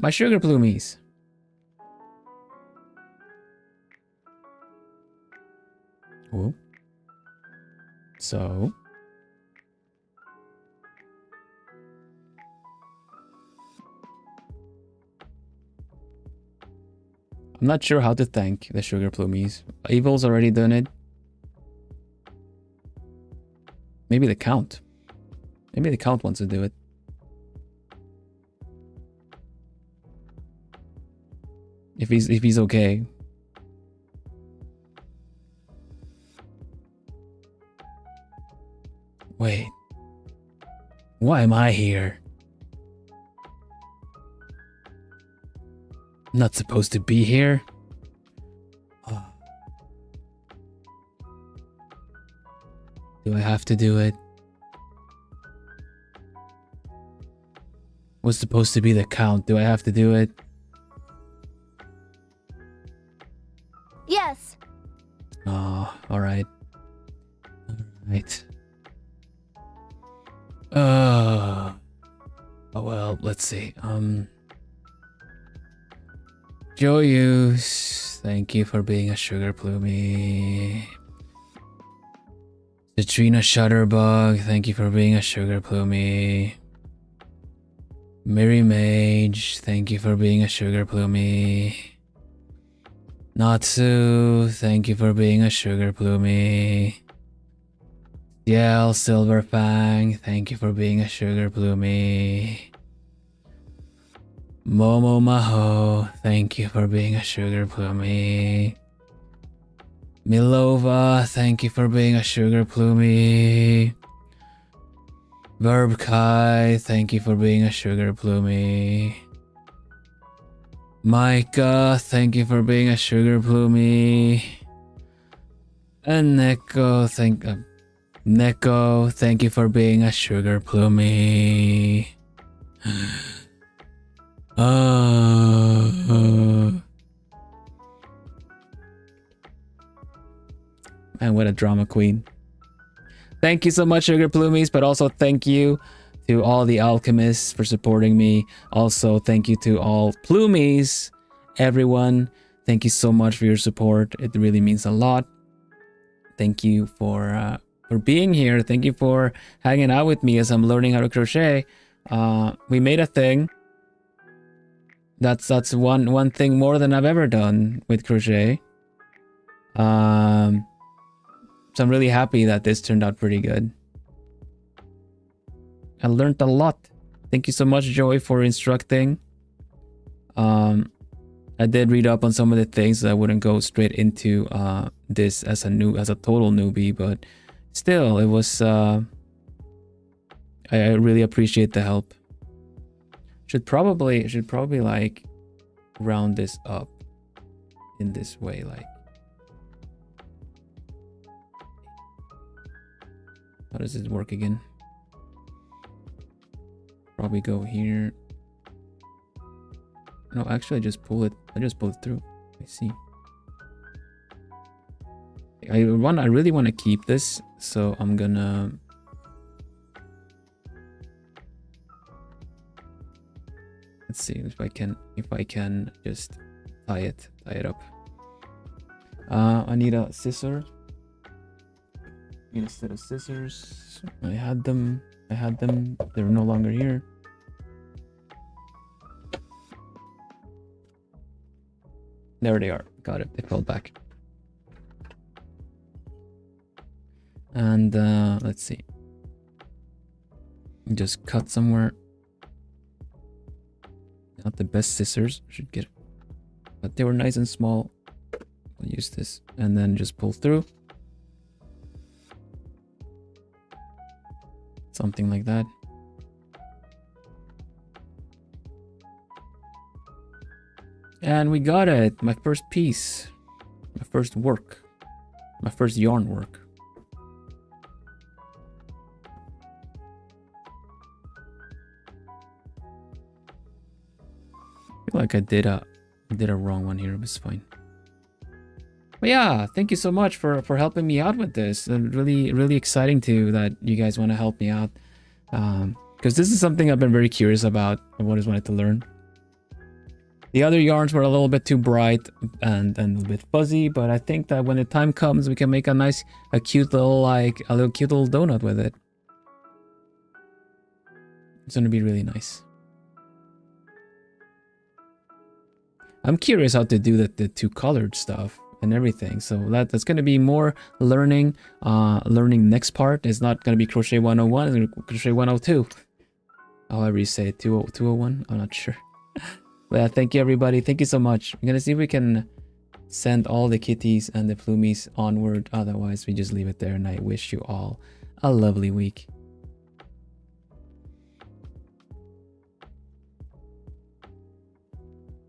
My sugar plumies. Oh. So. I'm not sure how to thank the sugar plumies. Evil's already done it. Maybe the Count. Maybe the Count wants to do it. If he's okay. Wait. Why am I here? I'm not supposed to be here. Oh. Do I have to do it? Was supposed to be the Count. Do I have to do it? Yes. Oh, alright. Alright. Oh well, let's see. Joyous, thank you for being a sugar plumie. Katrina Shutterbug, thank you for being a sugar plumie. Mary Mage, thank you for being a sugar plumie. Natsu, thank you for being a sugar plumie. Yell Silverfang, thank you for being a sugar plumie. Momo Maho, thank you for being a sugar plumie. Milova, thank you for being a sugar plumie. Verb Kai, thank you for being a sugar plumie. Micah, thank you for being a sugar plumie. And Neko, thank you for being a sugar plumie. Man, what a drama queen. Thank you so much, sugar plumies, but also thank you to all the alchemists for supporting me. Also, thank you to all plumies, everyone. Thank you so much for your support. It really means a lot. Thank you for being here. Thank you for hanging out with me as I'm learning how to crochet. We made a thing. That's one thing more than I've ever done with crochet. So I'm really happy that this turned out pretty good. I learned a lot. Thank you so much, Joy, for instructing. I did read up on some of the things. I wouldn't go straight into this as a total newbie, but still, it was. I really appreciate the help. Should probably like round this up in this way, like. How does it work again? Probably go here. No, actually, I just pull it through. I see. I really want to keep this, so I'm gonna. Let's see if I can just tie it up. I need a scissor. Instead of scissors, I had them. They're no longer here. There they are. Got it. They fell back. And let's see. Just cut somewhere. Not the best scissors. Should get, but they were nice and small. I'll use this and then just pull through. Something like that. And we got it. My first piece. My first work. My first yarn work. I feel like I did a wrong one here. It was fine. But yeah, thank you so much for helping me out with this. Really exciting too that you guys want to help me out. Because this is something I've been very curious about. I've always wanted to learn. The other yarns were a little bit too bright and a bit fuzzy, but I think that when the time comes, we can make a nice, cute little, like, a little cute little donut with it. It's gonna be really nice. I'm curious how to do the two colored stuff and everything. So that's gonna be more learning. Learning next part is not gonna be crochet 101, it's crochet 102. However you say it, 201, I'm not sure. But yeah, thank you everybody. Thank you so much. I'm gonna see if we can send all the kitties and the plumies onward. Otherwise, we just leave it there. And I wish you all a lovely week.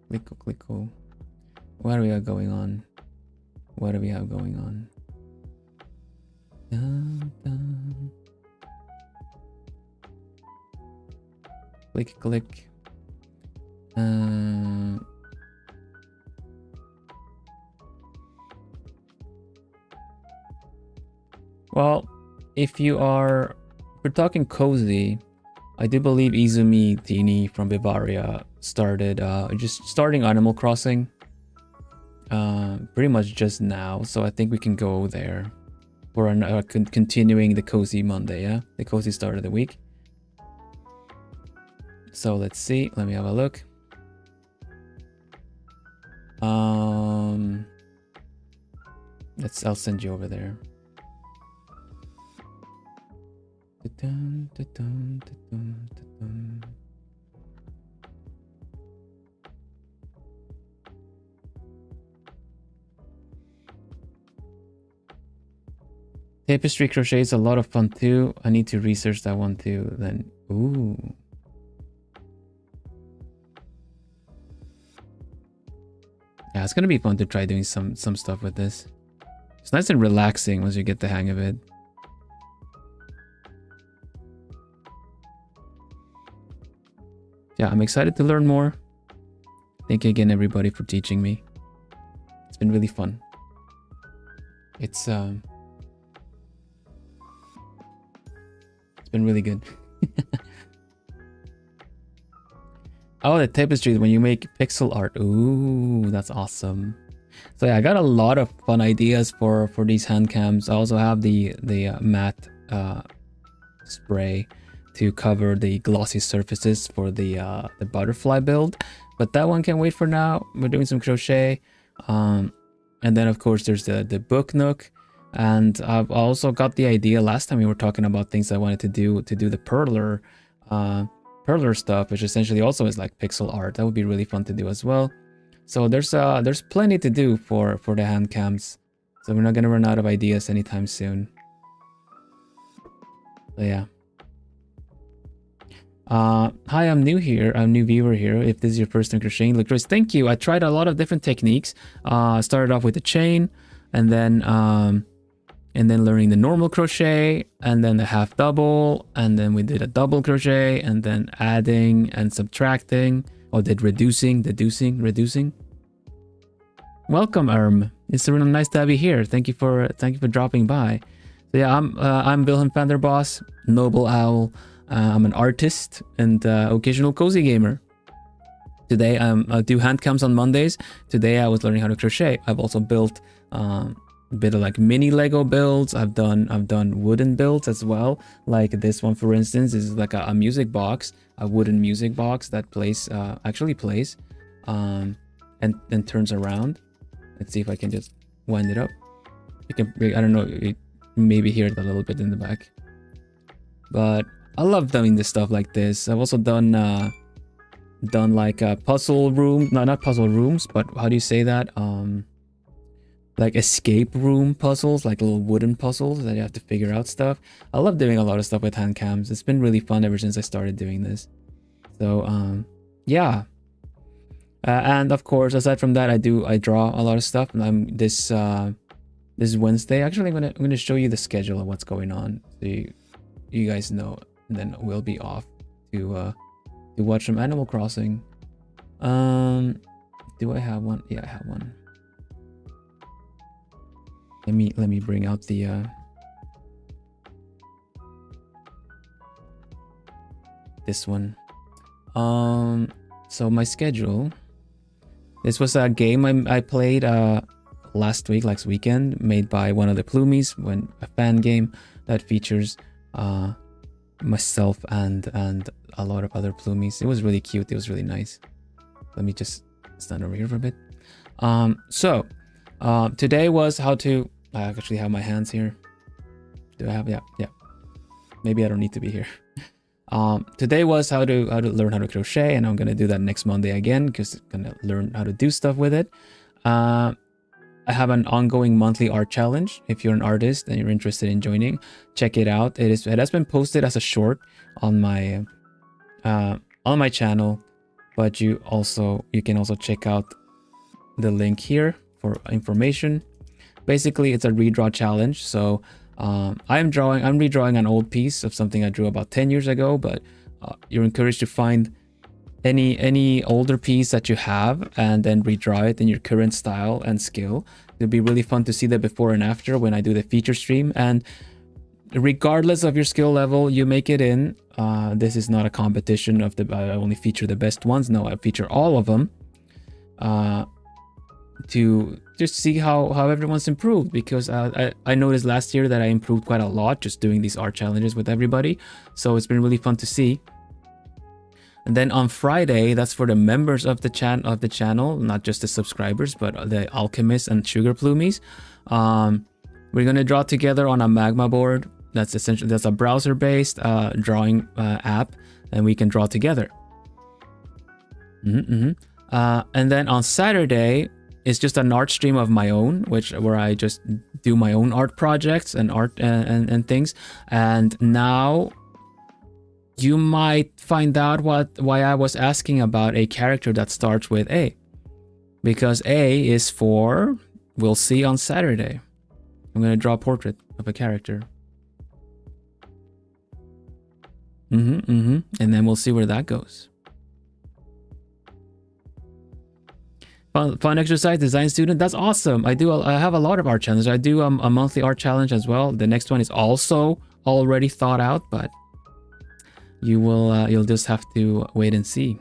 Clicko, clicko. What do we have going on? What do we have going on? Dun, dun. Click, click. Well, if we're talking cozy, I do believe Izumi Dini from Bavaria started just starting Animal Crossing pretty much just now, so I think we can go there for continuing the cozy Monday, yeah, the cozy start of the week. So let's see, let me have a look. I'll send you over there. Tapestry crochet is a lot of fun too. I need to research that one too. Then, ooh. Yeah, it's gonna be fun to try doing some stuff with this. It's nice and relaxing once you get the hang of it. Yeah, I'm excited to learn more. Thank you again, everybody, for teaching me. It's been really fun. It's been really good. Oh, the tapestry when you make pixel art. Ooh, that's awesome. So yeah, I got a lot of fun ideas for these hand cams. I also have the matte spray to cover the glossy surfaces for the butterfly build, but that one can wait for now. We're doing some crochet, and then of course there's the book nook, and I've also got the idea last time we were talking about things I wanted to do the perler stuff, which essentially also is like pixel art. That would be really fun to do as well. So there's plenty to do for the hand cams, so we're not gonna run out of ideas anytime soon. So yeah. Hi, I'm new here. I'm a new viewer here. If this is your first time crocheting, look, Chris, thank you. I tried a lot of different techniques. Started off with the chain, and then learning the normal crochet, and then the half double, and then we did a double crochet, and then adding and subtracting. Oh, did reducing. Welcome, it's really nice to have you here. Thank you for dropping by. So yeah, I'm Vilhelm Vanderbos, Noble Owl. I'm an artist and occasional cozy gamer. Today I do hand cams on Mondays. Today I was learning how to crochet. I've also built a bit of like mini Lego builds. I've done wooden builds as well. Like this one, for instance, is like a music box, a wooden music box that actually plays, and then turns around. Let's see if I can just wind it up. You can, I don't know, you maybe hear it a little bit in the back, but I love doing this stuff like this. I've also done like a puzzle room, not puzzle rooms, but how do you say that? Like escape room puzzles, like little wooden puzzles that you have to figure out stuff. I love doing a lot of stuff with hand cams. It's been really fun ever since I started doing this. So yeah. And of course, aside from that, I draw a lot of stuff. And this Wednesday, actually, I'm gonna show you the schedule of what's going on, so you guys know. And then we'll be off to watch some Animal Crossing. Do I have one? Yeah, I have one. Let me bring out the this one. So my schedule This was a game I played last weekend, made by one of the Plumies, a fan game that features myself and a lot of other Plumies. It was really cute. It was really nice. Let me just stand over here for a bit. Today was how to. I actually have my hands here. Do I have? Yeah. Maybe I don't need to be here. Today was how to learn how to crochet, and I'm gonna do that next Monday again because I'm gonna learn how to do stuff with it. I have an ongoing monthly art challenge. If you're an artist and you're interested in joining, check it out. It has been posted as a short on my channel, but you can also check out the link here for information. Basically, it's a redraw challenge. So I'm redrawing an old piece of something I drew about 10 years ago, but you're encouraged to find any older piece that you have and then redraw it in your current style and skill. It'll be really fun to see the before and after when I do the feature stream. And regardless of your skill level, you make it in. This is not a competition of I only feature the best ones. No, I feature all of them to just see how everyone's improved, because I noticed last year that I improved quite a lot just doing these art challenges with everybody. So it's been really fun to see. And then on Friday, that's for the members of the channel, not just the subscribers, but the alchemists and sugar plumies. We're gonna draw together on a Magma board. That's a browser-based drawing app, and we can draw together. And then on Saturday, it's just an art stream of my own, where I just do my own art projects and art and things. And now you might find out why I was asking about a character that starts with A, because A is for, we'll see on Saturday. I'm gonna draw a portrait of a character. And then we'll see where that goes. Fun exercise, design student. That's awesome. I have a lot of art challenges. I do a monthly art challenge as well. The next one is also already thought out, but you'll just have to wait and see.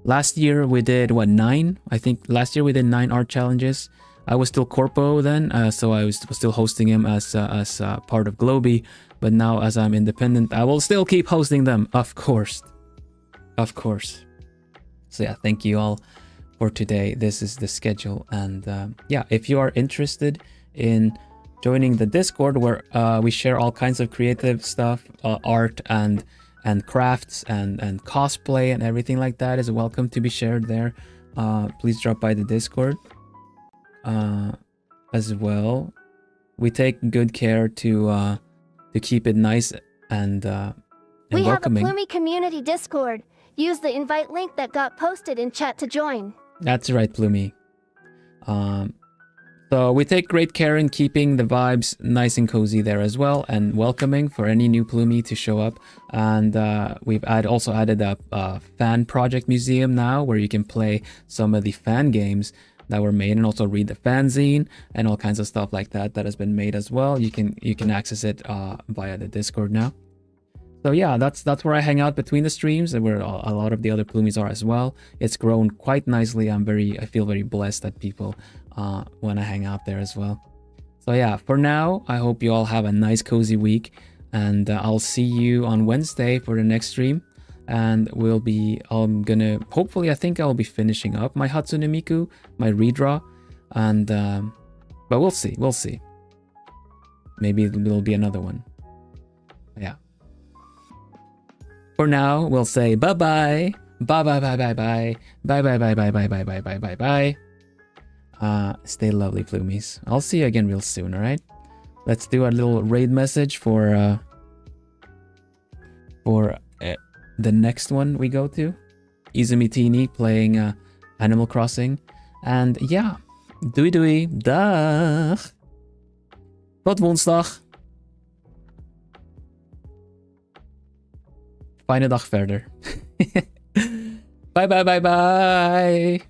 Last year we did 9? I think last year we did 9 art challenges. I was still corpo then, so I was still hosting him as part of Globy. But now, as I'm independent, I will still keep hosting them, of course. So yeah, thank you all for today. This is the schedule, and yeah, if you are interested in joining the Discord, where we share all kinds of creative stuff, art and crafts and cosplay and everything like that is welcome to be shared there. Please drop by the Discord as well. We take good care to keep it nice and welcoming. We have a Plumie community Discord. Use the invite link that got posted in chat to join. That's right, Plumie. So we take great care in keeping the vibes nice and cozy there as well, and welcoming for any new Plumie to show up. And we've also added a fan project museum now, where you can play some of the fan games that were made, and also read the fanzine and all kinds of stuff like that has been made as well. You can access it via the Discord now. So yeah, that's where I hang out between the streams, and where a lot of the other Plumies are as well. It's grown quite nicely. I feel very blessed that people want to hang out there as well. So yeah, for now, I hope you all have a nice cozy week, and I'll see you on Wednesday for the next stream. And hopefully, I think I'll be finishing up my Hatsune Miku, my redraw, and but we'll see. Maybe there'll be another one. Yeah. For now, we'll say bye-bye. Bye-bye. Stay lovely, Plumies. I'll see you again real soon, alright? Let's do a little raid message for the next one we go to. Izumitini playing Animal Crossing. And ja, doei, dag. Tot woensdag. Fijne dag verder. Bye.